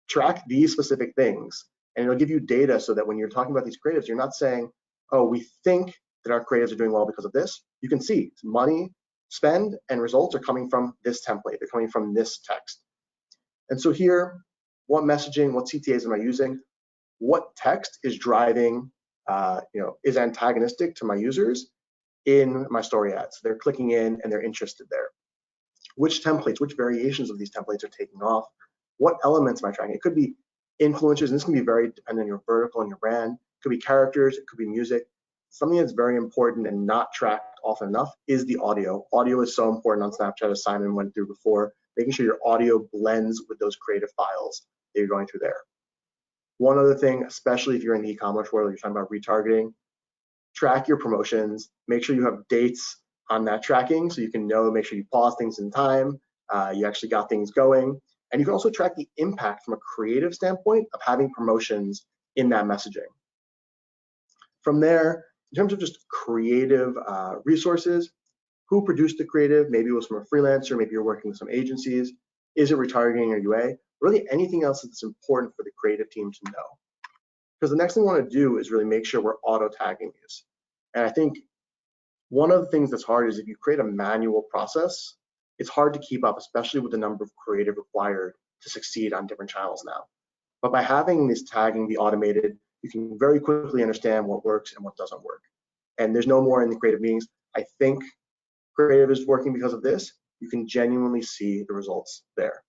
track these specific things. And it'll give you data so that when you're talking about these creatives, you're not saying, oh, we think that our creatives are doing well because of this. You can see money, spend, and results are coming from this template. They're coming from this text. And so here, what messaging, what CTAs am I using? What text is driving, is antagonistic to my users in my story ads? They're clicking in and they're interested there. Which templates, which variations of these templates are taking off? What elements am I tracking? It could be influencers, and this can be very dependent on your vertical and your brand. It could be characters, it could be music. Something that's very important and not tracked often enough is the audio. Audio is so important on Snapchat, as Simon went through before, making sure your audio blends with those creative files that you're going through there. One other thing, especially if you're in the e-commerce world, you're talking about retargeting, track your promotions, make sure you have dates on that tracking so you can know, make sure you pause things in time, you actually got things going. And you can also track the impact from a creative standpoint of having promotions in that messaging. From there, in terms of just creative resources, who produced the creative? Maybe it was from a freelancer, maybe you're working with some agencies. Is it retargeting or UA? Really anything else that's important for the creative team to know. Because the next thing we want to do is really make sure we're auto tagging these. And I think one of the things that's hard is if you create a manual process, it's hard to keep up, especially with the number of creative required to succeed on different channels now. But by having this tagging be automated, you can very quickly understand what works and what doesn't work. And there's no more in the creative meetings. I think creative is working because of this. You can genuinely see the results there.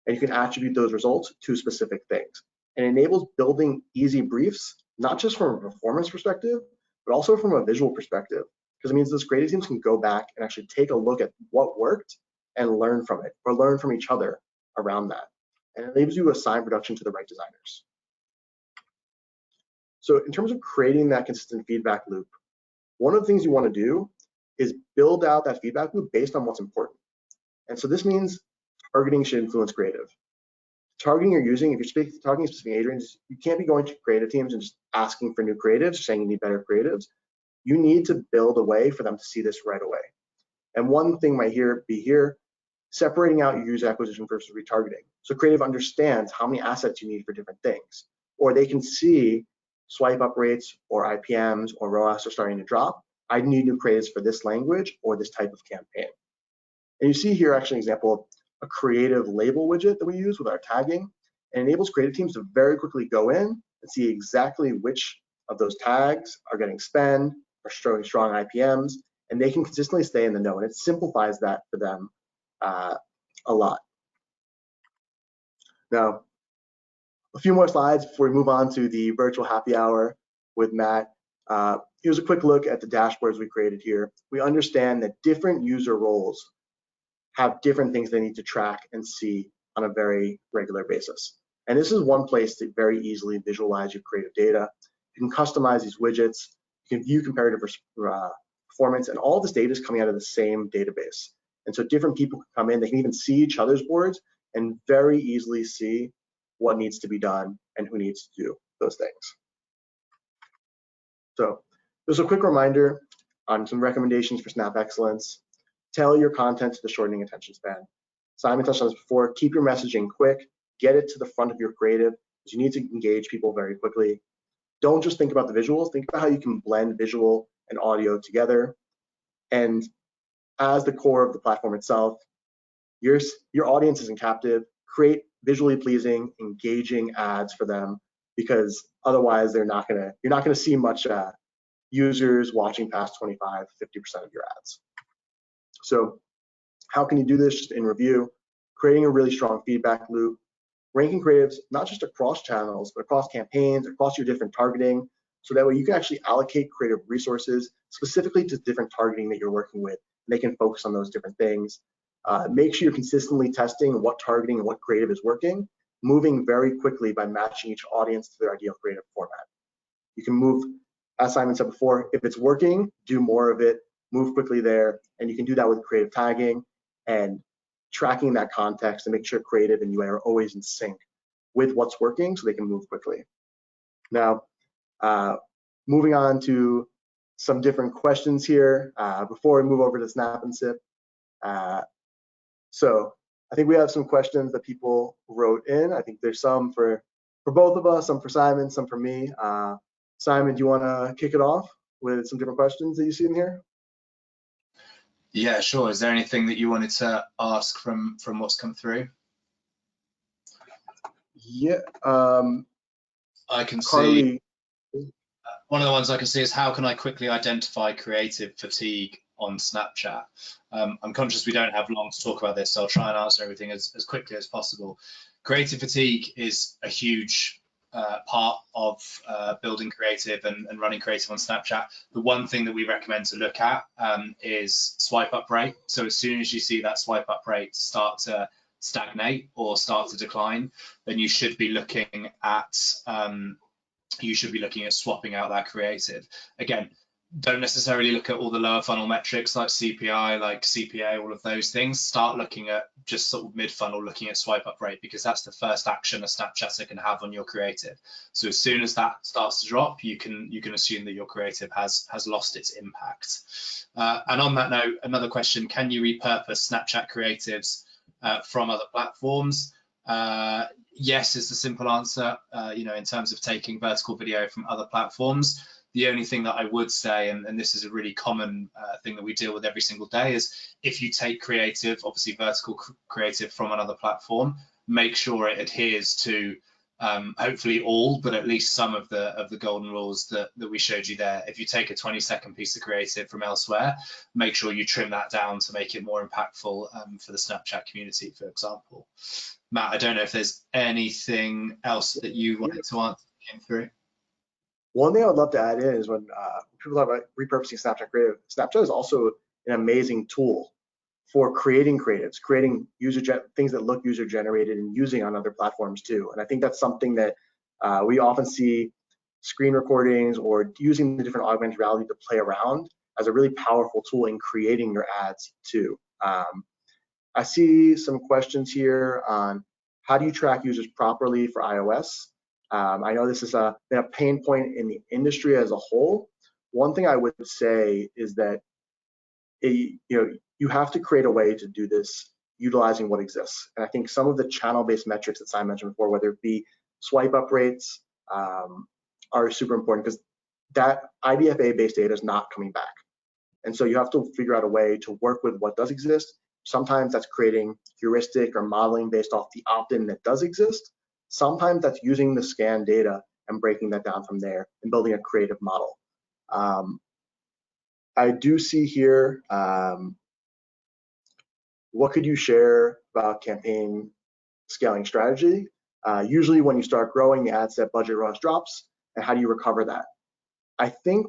And you can attribute those results to specific things. and enables building easy briefs, not just from a performance perspective, but also from a visual perspective, because it means those creative teams can go back and actually take a look at what worked and learn from it, or learn from each other around that. And it enables you to assign production to the right designers. So in terms of creating that consistent feedback loop, one of the things you want to do is build out that feedback loop based on what's important. And so this means targeting should influence creative. Targeting you're using, if you're targeting specific age ranges, you can't be going to creative teams and just asking for new creatives, saying you need better creatives. You need to build a way for them to see this right away. And one thing might be here, separating out your user acquisition versus retargeting. So creative understands how many assets you need for different things, or they can see swipe up rates or IPMs or ROAS are starting to drop. I need new creatives for this language or this type of campaign. And you see here actually an example of a creative label widget that we use with our tagging, and enables creative teams to very quickly go in and see exactly which of those tags are getting spend, are showing strong IPMs, and they can consistently stay in the know. And it simplifies that for them a lot. Now, a few more slides before we move on to the virtual happy hour with Matt. Here's a quick look at the dashboards we created here. We understand that different user roles have different things they need to track and see on a very regular basis. And this is one place to very easily visualize your creative data. You can customize these widgets, you can view comparative performance, and all this data is coming out of the same database. And so different people can come in, they can even see each other's boards and very easily see what needs to be done and who needs to do those things. So there's a quick reminder on some recommendations for Snap Excellence. Tailor your content to the shortening attention span. Simon touched on this before. Keep your messaging quick. Get it to the front of your creative, because you need to engage people very quickly. Don't just think about the visuals. Think about how you can blend visual and audio together. And as the core of the platform itself, your audience isn't captive. Create visually pleasing, engaging ads for them, because otherwise you're not gonna see much users watching past 25, 50% of your ads. So how can you do this? Just in review, creating a really strong feedback loop, ranking creatives, not just across channels, but across campaigns, across your different targeting, so that way you can actually allocate creative resources specifically to different targeting that you're working with. And they can focus on those different things. Make sure you're consistently testing what targeting and what creative is working, moving very quickly by matching each audience to their ideal creative format. You can move, as Simon said before, if it's working, do more of it, move quickly there, and you can do that with creative tagging and tracking that context to make sure creative and UI are always in sync with what's working so they can move quickly. Now, moving on to some different questions here before we move over to Snap and Sip. So I think we have some questions that people wrote in. I think there's some for both of us, some for Simon, some for me. Simon, do you want to kick it off with some different questions that you see in here? Yeah, sure. Is there anything that you wanted to ask from what's come through? Yeah. I can Carly. see. One of the ones I can see is, how can I quickly identify creative fatigue on Snapchat? I'm conscious we don't have long to talk about this, so I'll try and answer everything as quickly as possible. Creative fatigue is a huge part of building creative and running creative on Snapchat. The one thing that we recommend to look at is swipe up rate. So as soon as you see that swipe up rate start to stagnate or start to decline, then you should be looking at swapping out that creative. Again, don't necessarily look at all the lower funnel metrics like CPI, like CPA, all of those things. Start looking at just sort of mid funnel, looking at swipe up rate, because that's the first action a Snapchatter can have on your creative. So as soon as that starts to drop, you can assume that your creative has lost its impact. And on that note, another question: can you repurpose Snapchat creatives from other platforms? Yes is the simple answer. In terms of taking vertical video from other platforms, the only thing that I would say, and this is a really common thing that we deal with every single day, is if you take creative, obviously vertical creative from another platform, make sure it adheres to hopefully all, but at least some of the golden rules that we showed you there. If you take a 20-second piece of creative from elsewhere, make sure you trim that down to make it more impactful for the Snapchat community, for example. Matt, I don't know if there's anything else that you wanted to answer that came through. One thing I would love to add in is when people talk about repurposing Snapchat Creative, Snapchat is also an amazing tool for creating creatives, creating things that look user generated and using on other platforms too. And I think that's something that we often see screen recordings or using the different augmented reality to play around as a really powerful tool in creating your ads too. I see some questions here on how do you track users properly for iOS? I know this has been a pain point in the industry as a whole. One thing I would say is that you have to create a way to do this utilizing what exists. And I think some of the channel-based metrics that Simon mentioned before, whether it be swipe up rates, are super important because that IDFA-based data is not coming back. And so you have to figure out a way to work with what does exist. Sometimes that's creating heuristic or modeling based off the opt-in that does exist. Sometimes that's using the scan data and breaking that down from there and building a creative model. I do see here, what could you share about campaign scaling strategy? Usually when you start growing, the ad set budget rush drops, and how do you recover that? I think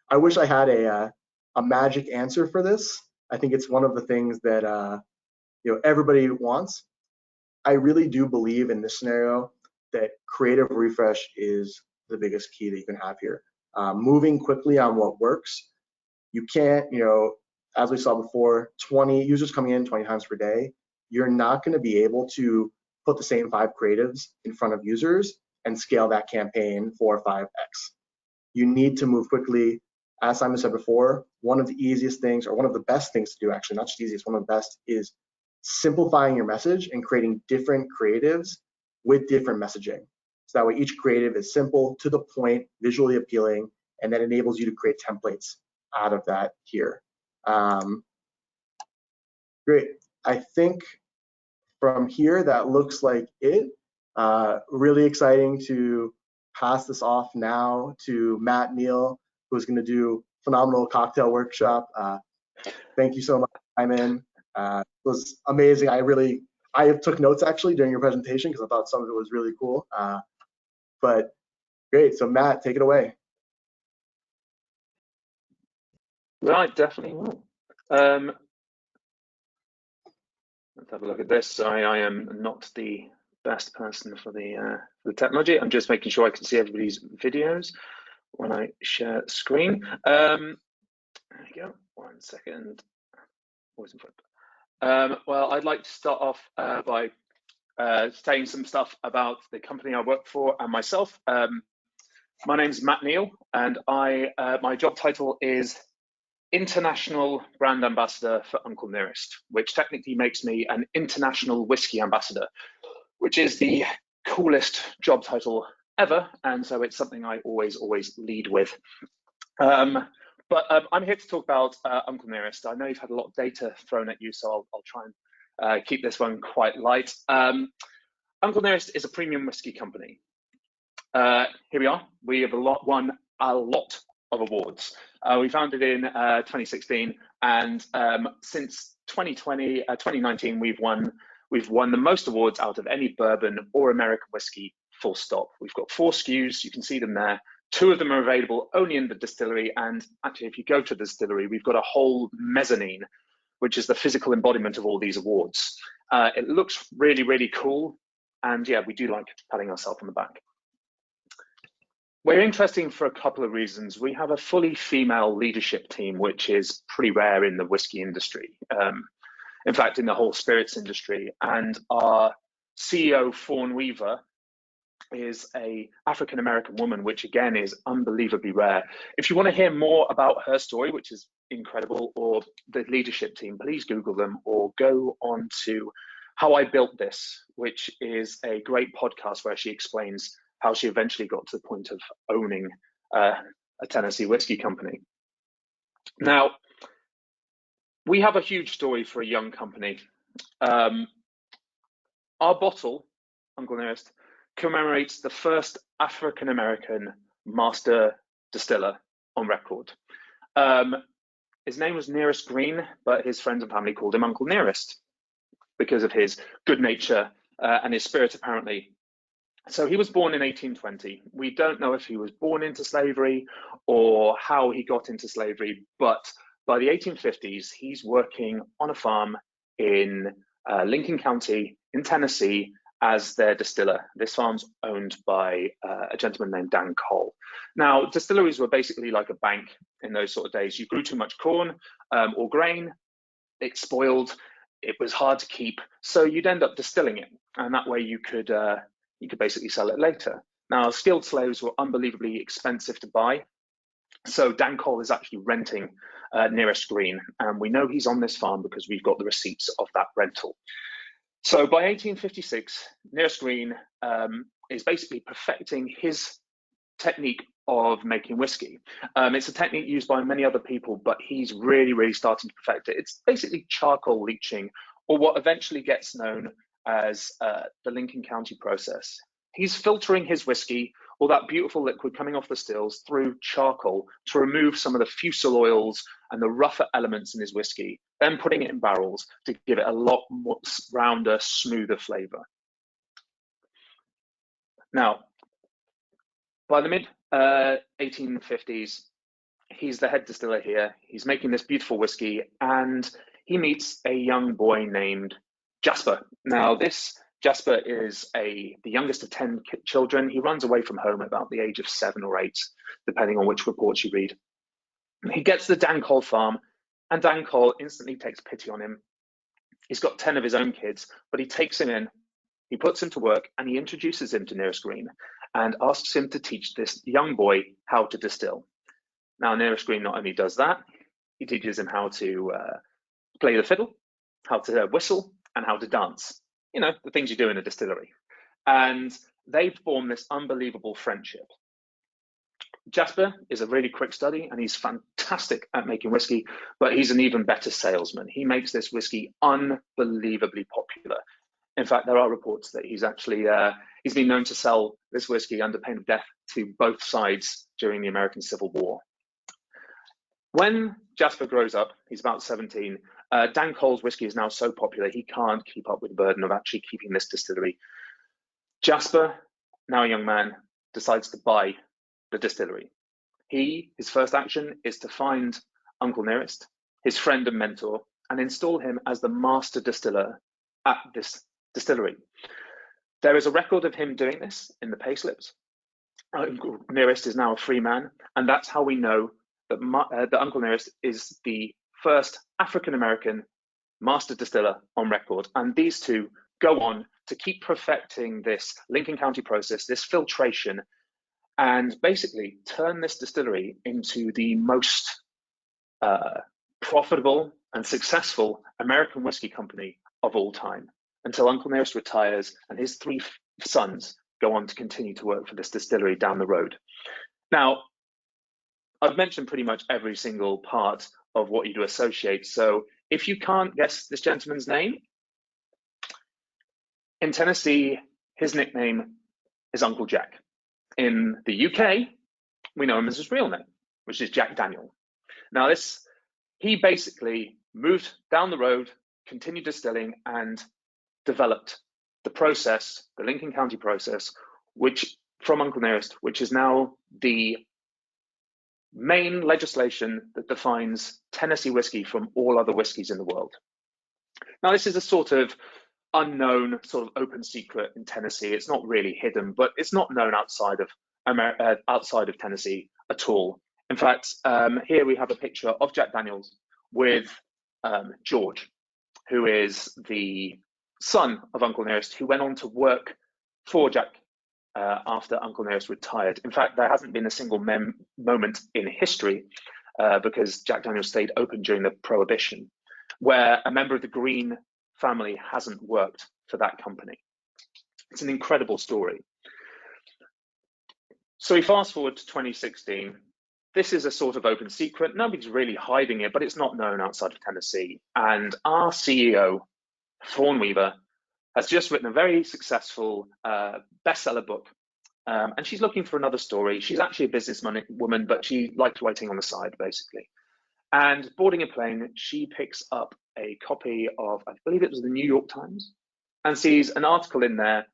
I wish I had a magic answer for this. I think it's one of the things that everybody wants. I really do believe in this scenario that creative refresh is the biggest key that you can have here. Moving quickly on what works. You can't, as we saw before, 20 users coming in 20 times per day. You're not going to be able to put the same 5 creatives in front of users and scale that campaign 4 or 5x. You need to move quickly. As Simon said before, one of the easiest things, or one of the best things to do, actually, not just easiest, one of the best, is simplifying your message and creating different creatives with different messaging. So that way each creative is simple, to the point, visually appealing, and that enables you to create templates out of that here. Great. I think from here, that looks like it. Really exciting to pass this off now to Matt Neal, who's going to do phenomenal cocktail workshop. Thank you so much, Simon. It was amazing. I took notes actually during your presentation because I thought some of it was really cool. But great. So Matt, take it away. Right, definitely will. Let's have a look at this. Sorry, I am not the best person for the technology. I'm just making sure I can see everybody's videos when I share screen. There we go. 1 second. Always in front. Well, I'd like to start off by saying some stuff about the company I work for and myself. My name's Matt Neal, and my job title is International Brand Ambassador for Uncle Nearest, which technically makes me an International Whiskey Ambassador, which is the coolest job title ever, and so it's something I always lead with. But I'm here to talk about Uncle Nearest. I know you've had a lot of data thrown at you, so I'll try and keep this one quite light. Uncle Nearest is a premium whiskey company. Here we are. We have won a lot of awards. We founded in 2016, and since 2019, we've won the most awards out of any bourbon or American whiskey, full stop. We've got 4 SKUs. You can see them there. 2 of them are available only in the distillery, and actually, if you go to the distillery, we've got a whole mezzanine, which is the physical embodiment of all these awards. It looks really cool, and yeah, we do like patting ourselves on the back. We're interesting for a couple of reasons. We have a fully female leadership team, which is pretty rare in the whiskey industry. In fact, in the whole spirits industry. And our CEO, Fawn Weaver, is an African-American woman, which again is unbelievably rare. If you want to hear more about her story, which is incredible, or the leadership team, please Google them or go on to How I Built This, which is a great podcast where she explains how she eventually got to the point of owning a Tennessee whiskey company. Now, we have a huge story for a young company. Our bottle, Uncle Nearest, commemorates the first African-American master distiller on record. His name was Nearest Green, but his friends and family called him Uncle Nearest. because of his good nature and his spirit, apparently. So he was born in 1820. We don't know if he was born into slavery or how he got into slavery, but by the 1850s, he's working on a farm in Lincoln County in Tennessee as their distiller. This farm's owned by a gentleman named Dan Cole. Now, distilleries were basically like a bank in those sort of days. You grew too much corn or grain, it spoiled, it was hard to keep, so you'd end up distilling it, and that way you could basically sell it later. Now, skilled slaves were unbelievably expensive to buy, so Dan Cole is actually renting Nearest Green, and we know he's on this farm because we've got the receipts of that rental. So by 1856, Nearest Green is basically perfecting his technique of making whiskey. It's a technique used by many other people, but he's really starting to perfect it. It's basically charcoal leaching, or what eventually gets known as the Lincoln County process. He's filtering his whiskey, all that beautiful liquid coming off the stills, through charcoal to remove some of the fusel oils and the rougher elements in his whiskey, then putting it in barrels to give it a lot more rounder, smoother flavor. Now, by the mid 1850s, he's the head distiller here. He's making this beautiful whiskey, and he meets a young boy named Jasper. Now, this Jasper is the youngest of 10 children. He runs away from home at about the age of 7 or 8, depending on which reports you read. He gets to the Dan Cole farm, and Dan Cole instantly takes pity on him. He's got 10 of his own kids, but he takes him in, he puts him to work, and he introduces him to Nearest Green and asks him to teach this young boy how to distill. Now, Nearest Green not only does that, he teaches him how to play the fiddle, how to whistle, and how to dance. You know, the things you do in a distillery. And they form this unbelievable friendship. Jasper is a really quick study, and he's fantastic at making whiskey, but he's an even better salesman. He makes this whiskey unbelievably popular. In fact, there are reports that he's actually, he's been known to sell this whiskey under pain of death to both sides during the American Civil War. When Jasper grows up, he's about 17, Dan Cole's whiskey is now so popular, he can't keep up with the burden of actually keeping this distillery. Jasper, now a young man, decides to buy the distillery. His first action is to find Uncle Nearest, his friend and mentor, and install him as the master distiller at this distillery. There is a record of him doing this in the payslips. Uncle Nearest is now a free man, and that's how we know that Uncle Nearest is the first African-American master distiller on record. And these two go on to keep perfecting this Lincoln County process, this filtration, and basically turn this distillery into the most profitable and successful American whiskey company of all time, until Uncle Nearest retires and his 3 sons go on to continue to work for this distillery down the road. Now, I've mentioned pretty much every single part of what you do associate. So if you can't guess this gentleman's name, in Tennessee, his nickname is Uncle Jack. In the UK, we know him as his real name, which is Jack Daniel. Now, he basically moved down the road, continued distilling, and developed the process, the Lincoln County process, from Uncle Nearest, which is now the main legislation that defines Tennessee whiskey from all other whiskeys in the world. Now, this is a sort of unknown, sort of open secret in Tennessee. It's not really hidden, but it's not known outside of Tennessee at all. In fact, here we have a picture of Jack Daniels with George, who is the son of Uncle Nearest, who went on to work for Jack after Uncle Nearest retired. In fact, there hasn't been a single moment in history because Jack Daniels stayed open during the Prohibition, where a member of the Green family hasn't worked for that company. It's an incredible story. So we fast forward to 2016. This is a sort of open secret. Nobody's really hiding it, but it's not known outside of Tennessee. And our CEO, Fawn Weaver, has just written a very successful bestseller book. And she's looking for another story. She's actually a businesswoman, but she likes writing on the side, basically. And boarding a plane, she picks up a copy of, I believe it was the New York Times, and sees an article in there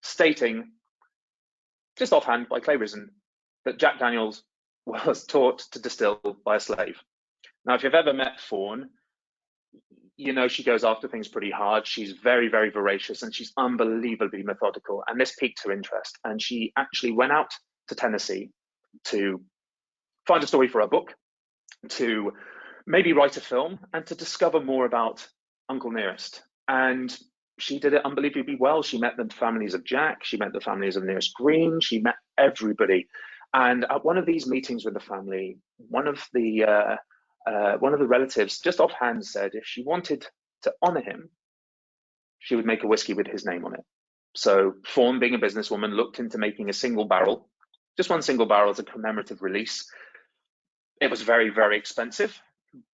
stating, just offhand by Clay Risen, that Jack Daniels was taught to distill by a slave. Now, if you've ever met Fawn, you know she goes after things pretty hard. She's very, very voracious, and she's unbelievably methodical. And this piqued her interest. And she actually went out to Tennessee to find a story for her book, to maybe write a film, and to discover more about Uncle Nearest. And she did it unbelievably well. She met the families of Jack. She met the families of Nearest Green. She met everybody. And at one of these meetings with the family, one of the relatives just offhand said if she wanted to honor him, she would make a whiskey with his name on it. So Fawn, being a businesswoman, looked into making a single barrel, just one single barrel as a commemorative release. It was very, very expensive,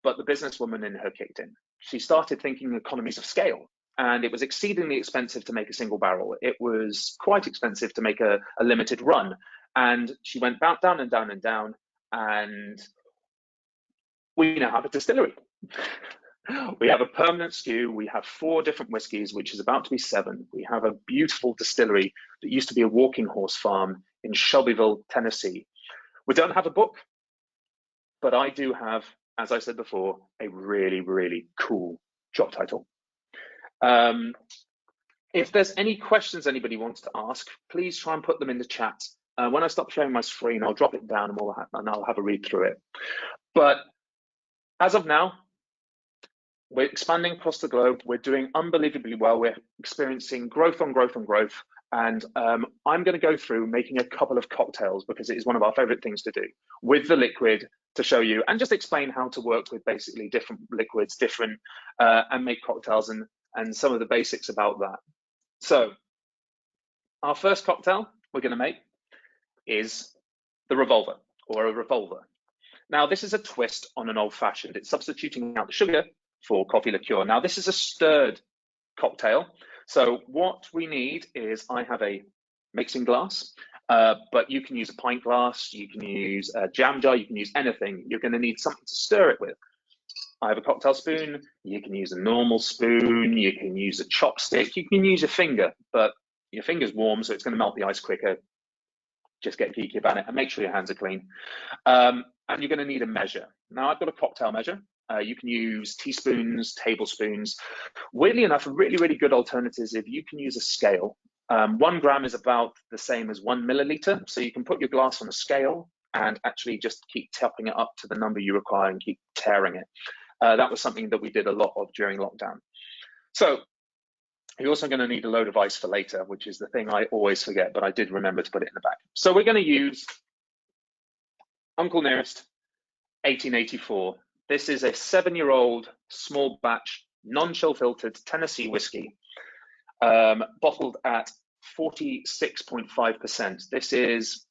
but the businesswoman in her kicked in. She started thinking economies of scale, and it was exceedingly expensive to make a single barrel. It was quite expensive to make a limited run. And she went down and down and down, and we now have a distillery. We have a permanent SKU. We have 4 different whiskies, which is about to be 7. We have a beautiful distillery that used to be a walking horse farm in Shelbyville, Tennessee. We don't have a book, but I do have, as I said before, a really, really cool job title. If there's any questions anybody wants to ask, please try and put them in the chat. When I stop sharing my screen, I'll drop it down and I'll have a read through it. But as of now, we're expanding across the globe. We're doing unbelievably well. We're experiencing growth on growth on growth. And I'm going to go through making a couple of cocktails because it is one of our favorite things to do with the liquid to show you and just explain how to work with basically different liquids, and make cocktails and some of the basics about that. So our first cocktail we're going to make is the Revolver, or a Revolver. Now, this is a twist on an old-fashioned. It's substituting out the sugar for coffee liqueur. Now, this is a stirred cocktail. So what we need is I have a mixing glass, but you can use a pint glass, you can use a jam jar, you can use anything. You're going to need something to stir it with. I have a cocktail spoon. You can use a normal spoon. You can use a chopstick. You can use your finger, but your finger's warm, so it's going to melt the ice quicker. Just get geeky about it and make sure your hands are clean. And you're going to need a measure. Now, I've got a cocktail measure. You can use teaspoons, tablespoons. Weirdly enough, a really, really good alternative is if you can use a scale. 1 gram is about the same as 1 milliliter. So you can put your glass on a scale and actually just keep topping it up to the number you require and keep tearing it. That was something that we did a lot of during lockdown. So you're also going to need a load of ice for later, which is the thing I always forget, but I did remember to put it in the back. So we're going to use Uncle Nearest 1884. This is a 7-year-old small batch, non-chill filtered Tennessee whiskey, bottled at 46.5%. This is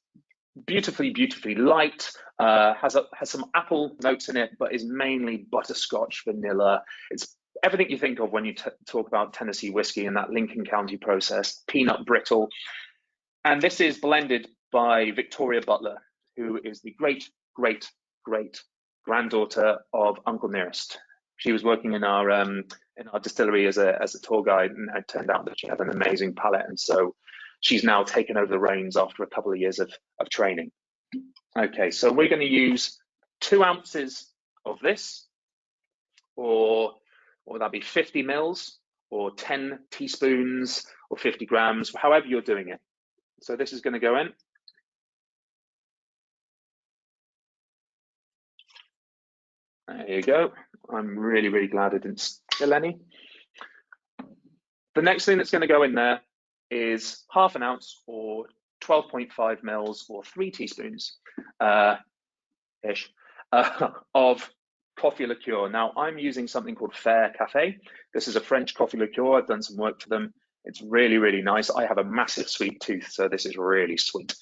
beautifully, beautifully light, has some apple notes in it, but is mainly butterscotch, vanilla. It's everything you think of when you talk about Tennessee whiskey and that Lincoln County process, peanut brittle. And this is blended by Victoria Butler, who is the great, great, great granddaughter of Uncle Nearest. She was working in our distillery as a tour guide, and it turned out that she had an amazing palate. And so she's now taken over the reins after a couple of years of training. Okay, so we're going to use 2 ounces of this, or would that be 50 mils, or 10 teaspoons, or 50 grams, however you're doing it. So this is going to go in. There you go. I'm really, really glad I didn't spill any. The next thing that's going to go in there is half an ounce, or 12.5 mils, or 3 teaspoons ish of coffee liqueur. Now, I'm using something called Fair Cafe. This is a French coffee liqueur. I've done some work for them. It's really, really nice. I have a massive sweet tooth, so this is really sweet.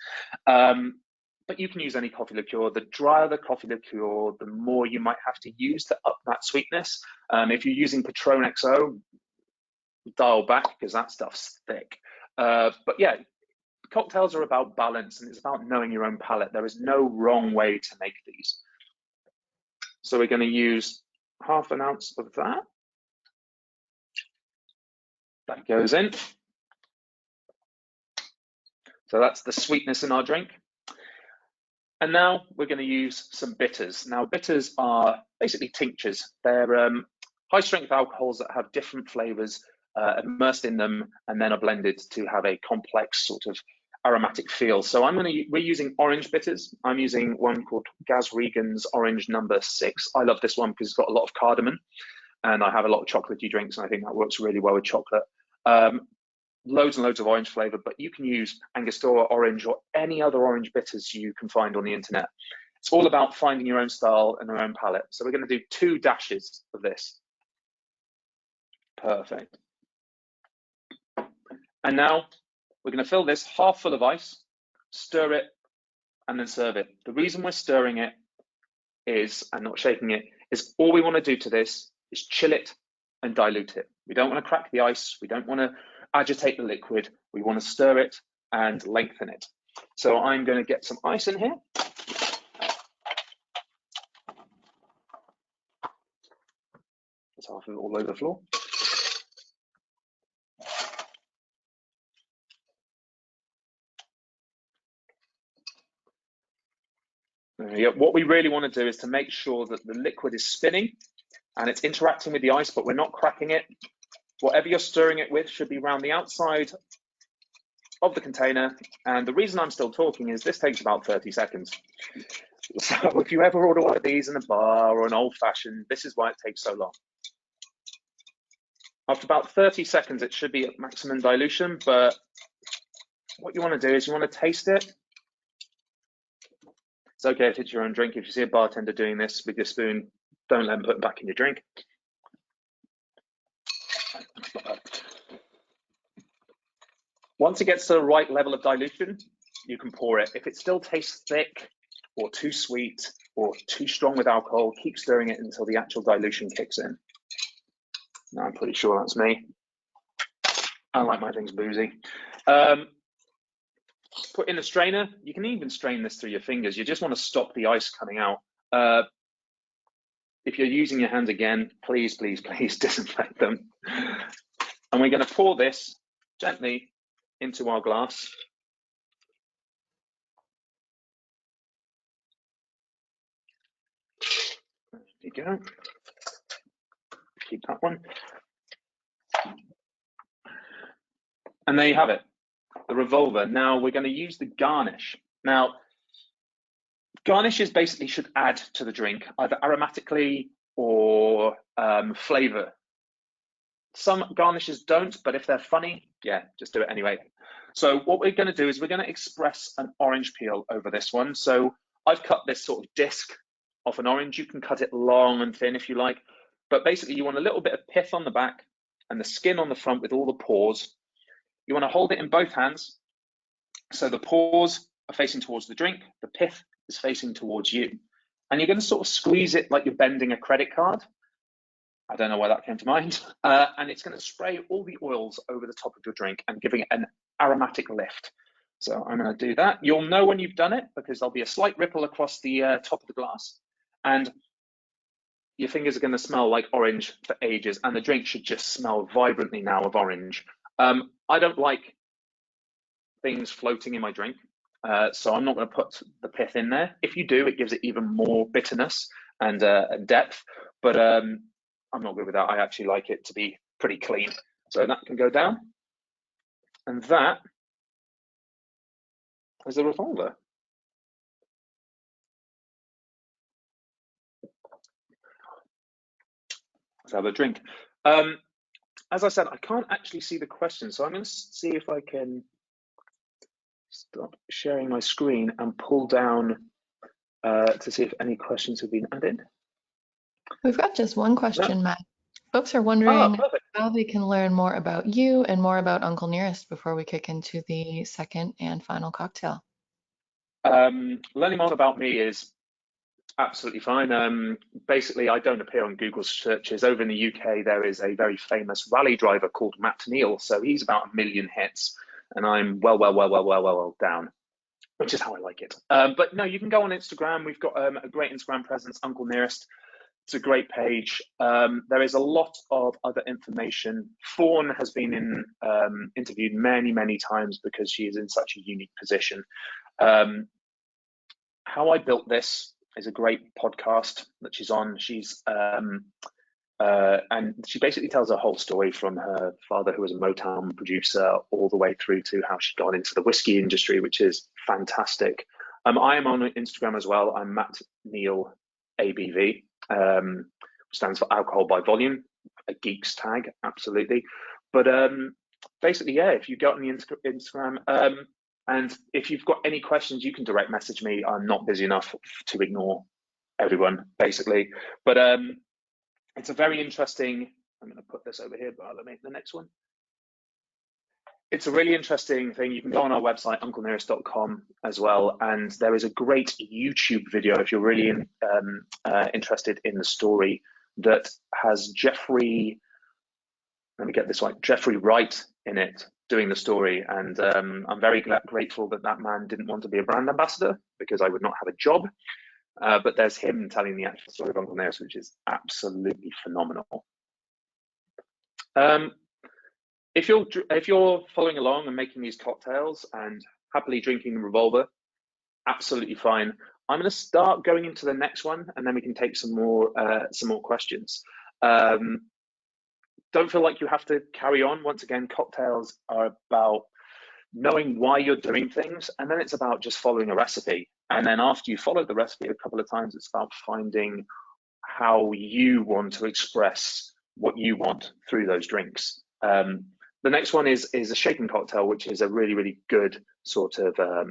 But you can use any coffee liqueur. The drier the coffee liqueur, the more you might have to use to up that sweetness. If you're using Patron XO, dial back because that stuff's thick. But yeah, cocktails are about balance, and it's about knowing your own palate. There is no wrong way to make these. So we're going to use 1/2 ounce of that. That goes in. So that's the sweetness in our drink. And now we're going to use some bitters. Now, bitters are basically tinctures. They're high-strength alcohols that have different flavors immersed in them and then are blended to have a complex sort of aromatic feel. So we're using orange bitters. I'm using one called Gaz Regan's Orange No. 6. I love this one because it's got a lot of cardamom, and I have a lot of chocolatey drinks, and I think that works really well with chocolate. Loads and loads of orange flavor, but you can use Angostura orange or any other orange bitters you can find on the internet. It's all about finding your own style and your own palate. So we're going to do 2 dashes of this. Perfect. And now we're going to fill this half full of ice, stir it, and then serve it. The reason we're stirring it is, and not shaking it, is all we want to do to this is chill it and dilute it. We don't want to crack the ice. We don't want to agitate the liquid. We want to stir it and lengthen it. So I'm going to get some ice in here. It's half of it all over the floor. What we really want to do is to make sure that the liquid is spinning and it's interacting with the ice, but we're not cracking it. Whatever you're stirring it with should be around the outside of the container. And the reason I'm still talking is this takes about 30 seconds. So if you ever order one of these in a bar or an old fashioned, this is why it takes so long. After about 30 seconds, it should be at maximum dilution, but what you want to do is you want to taste it. It's okay if it's your own drink. If you see a bartender doing this with your spoon, don't let them put it back in your drink. Once it gets to the right level of dilution, you can pour it. If it still tastes thick or too sweet or too strong with alcohol, keep stirring it until the actual dilution kicks in. Now, I'm pretty sure that's me. I like my things boozy. Put in a strainer. You can even strain this through your fingers. You just want to stop the ice coming out. If you're using your hands again, please, please, please disinfect them. And we're going to pour this gently into our glass. There you go. Keep that one. And there you have it, the Revolver. Now we're going to use the garnish. Now, garnishes basically should add to the drink, either aromatically or flavor. Some garnishes don't, but if they're funny, yeah, just do it anyway. So what we're going to do is we're going to express an orange peel over this one. So I've cut this sort of disc off an orange. You can cut it long and thin if you like, but basically you want a little bit of pith on the back and the skin on the front with all the pores. You want to hold it in both hands. So the pores are facing towards the drink, the pith is facing towards you. And you're going to sort of squeeze it like you're bending a credit card. I don't know why that came to mind. And it's going to spray all the oils over the top of your drink and giving it an aromatic lift. So I'm going to do that. You'll know when you've done it because there'll be a slight ripple across the top of the glass. And your fingers are going to smell like orange for ages. And the drink should just smell vibrantly now of orange. I don't like things floating in my drink. So I'm not going to put the pith in there. If you do, it gives it even more bitterness and depth. But I'm not good with that. I actually like it to be pretty clean. So that can go down. And that is the Revolver. Let's have a drink. As I said, I can't actually see the questions. So I'm going to see if I can stop sharing my screen and pull down to see if any questions have been added. We've got just one question, Matt. Folks are wondering how they can learn more about you and more about Uncle Nearest before we kick into the second and final cocktail. Learning more about me is absolutely fine. Basically, I don't appear on Google searches. Over in the UK, there is a very famous rally driver called Matt Neal. So he's about 1 million hits, and I'm well down, which is how I like it. But no, you can go on Instagram. We've got a great Instagram presence, Uncle Nearest. It's a great page. There is a lot of other information. Fawn has been interviewed many, many times because she is in such a unique position. How I Built This is a great podcast that she's on. And she basically tells her whole story from her father, who was a Motown producer, all the way through to how she got into the whiskey industry, which is fantastic. I am on Instagram as well. I'm Matt Neal ABV, which stands for alcohol by volume, a geeks tag, absolutely. But basically, yeah, if you go on the Instagram, and if you've got any questions, you can direct message me. I'm not busy enough to ignore everyone, basically. But it's a very interesting, I'm going to put this over here, but I'll make the next one. It's a really interesting thing. You can go on our website, unclenearest.com as well. And there is a great YouTube video, if you're really interested in the story, that has Jeffrey, let me get this right, Jeffrey Wright in it doing the story. And I'm very grateful that that man didn't want to be a brand ambassador, because I would not have a job. But there's him telling the actual story of Uncle Nearest, which is absolutely phenomenal. If you're following along and making these cocktails and happily drinking the Revolver, absolutely fine. I'm going to start going into the next one, and then we can take some more questions. Don't feel like you have to carry on. Once again, cocktails are about knowing why you're doing things, and then it's about just following a recipe. And then after you follow the recipe a couple of times, it's about finding how you want to express what you want through those drinks. The next one is a shaken cocktail, which is a really, really good sort of, let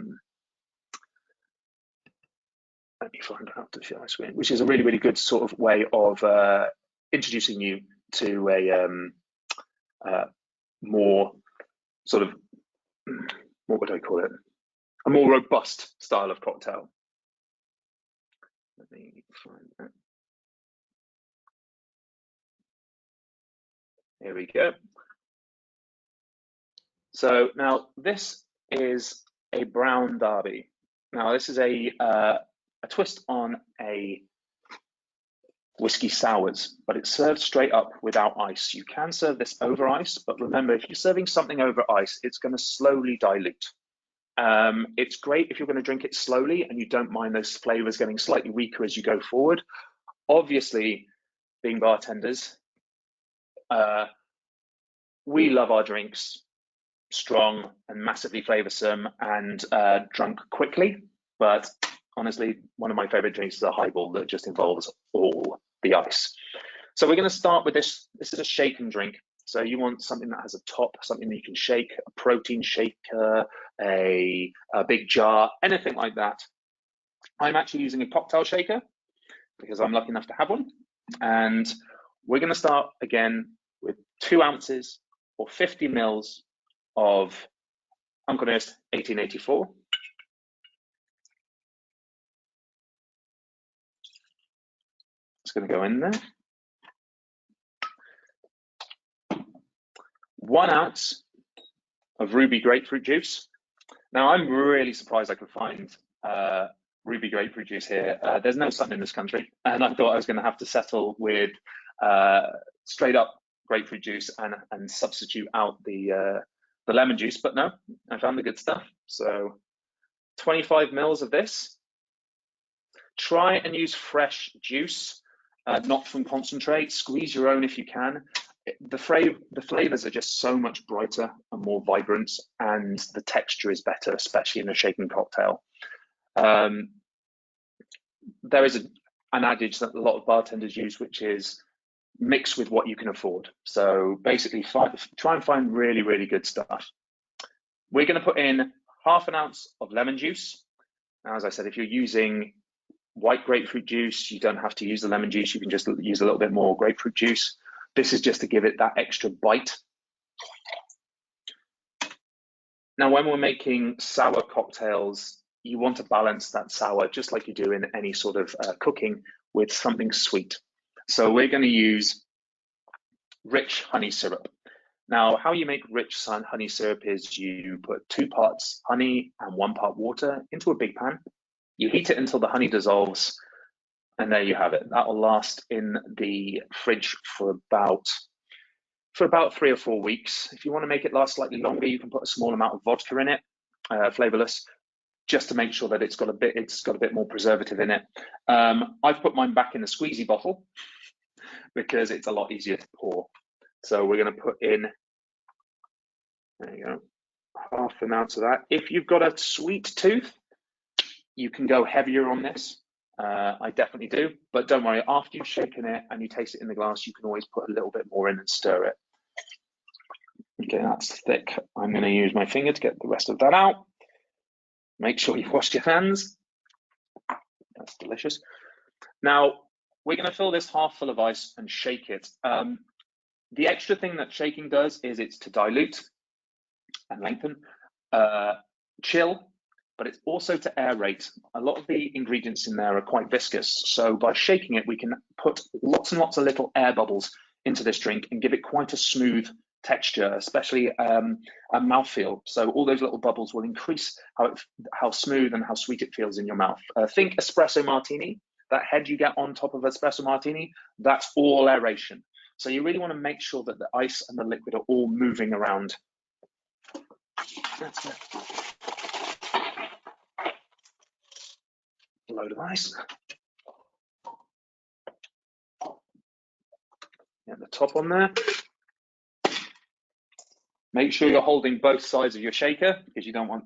me find out to share my screen, which is a really, really good sort of way of introducing you to a more sort of, what would I call it? A more robust style of cocktail. Let me find that. Here we go. So now this is a brown Darby. Now this is a twist on a whiskey sours, but it's served straight up without ice. You can serve this over ice, but remember, if you're serving something over ice, it's going to slowly dilute. It's great if you're going to drink it slowly and you don't mind those flavors getting slightly weaker as you go forward. Obviously, being bartenders, we love our drinks strong and massively flavorsome and drunk quickly. But honestly, one of my favorite drinks is a highball that just involves all the ice. So we're going to start with this. This is a shaken drink. So you want something that has a top, something that you can shake, a protein shaker, a big jar, anything like that. I'm actually using a cocktail shaker because I'm lucky enough to have one. And we're going to start again with 2 ounces or 50 mils of Uncle Nearest 1884. It's going to go in there. 1 ounce of ruby grapefruit juice. Now, I'm really surprised I could find ruby grapefruit juice here. There's no sun in this country, and I thought I was going to have to settle with straight up grapefruit juice and substitute out the lemon juice, but no, I found the good stuff. So 25 mils of this. Try and use fresh juice, not from concentrate. Squeeze your own if you can. The flavors are just so much brighter and more vibrant, and the texture is better, especially in a shaken cocktail. There is an adage that a lot of bartenders use, which is mix with what you can afford. So basically, try and find really, really good stuff. We're going to put in 1/2 ounce of lemon juice. Now, as I said, if you're using white grapefruit juice, you don't have to use the lemon juice. You can just use a little bit more grapefruit juice. This is just to give it that extra bite. Now, when we're making sour cocktails, you want to balance that sour, just like you do in any sort of cooking, with something sweet. So we're going to use rich honey syrup. Now, how you make rich honey syrup is you put 2 parts honey and 1 part water into a big pan. You heat it until the honey dissolves. And there you have it. That will last in the fridge for about 3 or 4 weeks. If you want to make it last slightly longer, you can put a small amount of vodka in it, flavorless, just to make sure that it's got a bit more preservative in it. I've put mine back in the squeezy bottle because it's a lot easier to pour. So we're going to put in, there you go, half an ounce of that. If you've got a sweet tooth, you can go heavier on this. I definitely do, but don't worry, after you've shaken it and you taste it in the glass, you can always put a little bit more in and stir it. Okay, that's thick. I'm going to use my finger to get the rest of that out. Make sure you've washed your hands. That's delicious. Now, we're going to fill this half full of ice and shake it. The extra thing that shaking does is it's to dilute and lengthen, chill, but it's also to aerate. A lot of the ingredients in there are quite viscous, so by shaking it, we can put lots and lots of little air bubbles into this drink and give it quite a smooth texture, especially a mouthfeel. So all those little bubbles will increase how smooth and how sweet it feels in your mouth. Think espresso martini. That head you get on top of espresso martini, that's all aeration. So you really want to make sure that the ice and the liquid are all moving around. That's it. A load of ice. Get the top on there. Make sure you're holding both sides of your shaker because you don't want,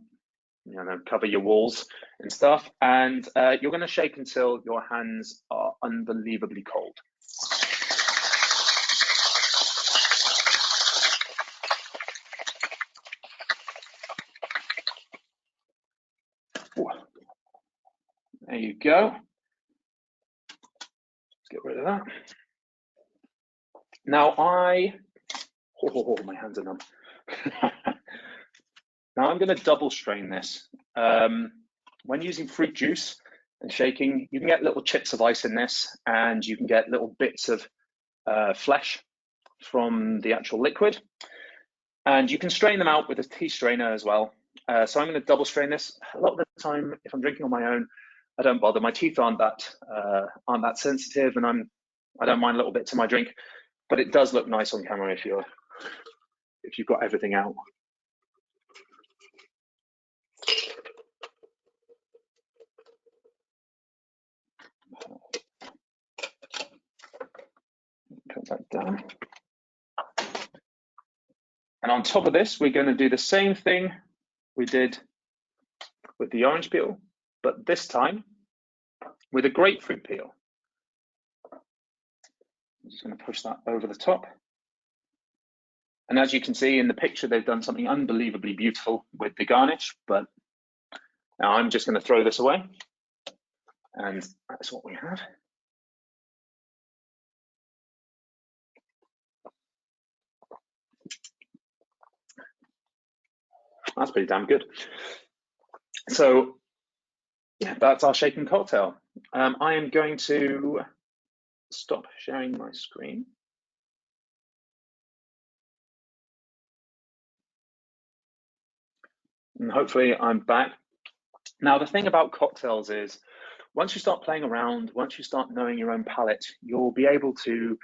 cover your walls and stuff. And you're going to shake until your hands are unbelievably cold. There you go. Let's get rid of that. Now my hands are numb. Now I'm going to double strain this. When using fruit juice and shaking, you can get little chips of ice in this, and you can get little bits of flesh from the actual liquid. And you can strain them out with a tea strainer as well. So I'm going to double strain this. A lot of the time, if I'm drinking on my own, I don't bother. My teeth aren't that sensitive, and I don't mind little bits of my drink. But it does look nice on camera if you've got everything out. Put that down. And on top of this, we're going to do the same thing we did with the orange peel, but this time with a grapefruit peel. I'm just going to push that over the top. And as you can see in the picture, they've done something unbelievably beautiful with the garnish, but now I'm just going to throw this away. And that's what we have. That's pretty damn good. So yeah, that's our shaken cocktail. I am going to stop sharing my screen. And hopefully I'm back. Now, the thing about cocktails is once you start playing around, once you start knowing your own palate, you'll be able to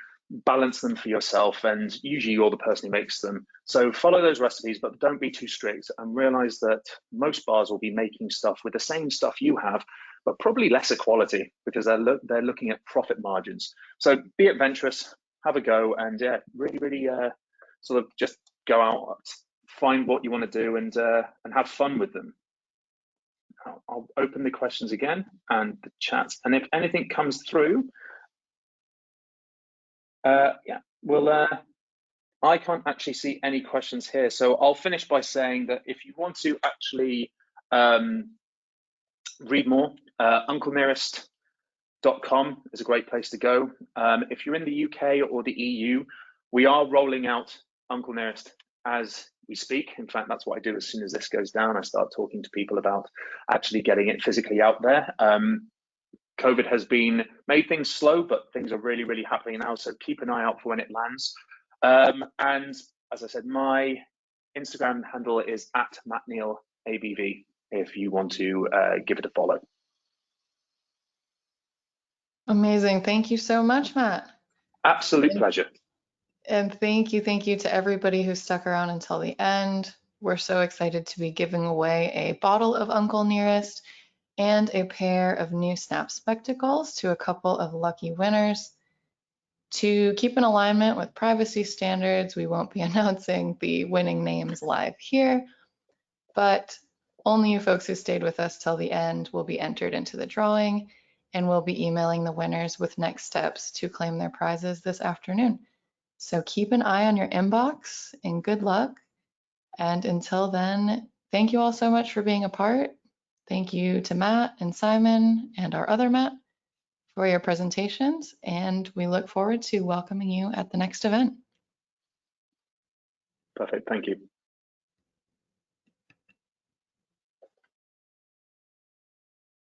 balance them for yourself, and usually you're the person who makes them. So follow those recipes, but don't be too strict, and realize that most bars will be making stuff with the same stuff you have, but probably lesser quality because they're looking at profit margins. So be adventurous, have a go, and yeah, really sort of just go out, find what you want to do, and have fun with them. I'll open the questions again and the chats, and if anything comes through, yeah, well, I can't actually see any questions here, so I'll finish by saying that if you want to actually read more, unclenearest.com is a great place to go. If you're in the UK or the EU, we are rolling out Uncle Nearest as we speak. In fact, that's what I do as soon as this goes down. I start talking to people about actually getting it physically out there. COVID has made things slow, but things are really happening now. So keep an eye out for when it lands. And as I said, my Instagram handle is @MattNeilABV if you want to give it a follow. Amazing. Thank you so much, Matt. Absolute pleasure. And thank you to everybody who stuck around until the end. We're so excited to be giving away a bottle of Uncle Nearest and a pair of new Snap spectacles to a couple of lucky winners. To keep in alignment with privacy standards, we won't be announcing the winning names live here, but only you folks who stayed with us till the end will be entered into the drawing, and we'll be emailing the winners with next steps to claim their prizes this afternoon. So keep an eye on your inbox and good luck. And until then, thank you all so much for being a part. Thank you to Matt and Simon and our other Matt for your presentations, and we look forward to welcoming you at the next event. Perfect. Thank you.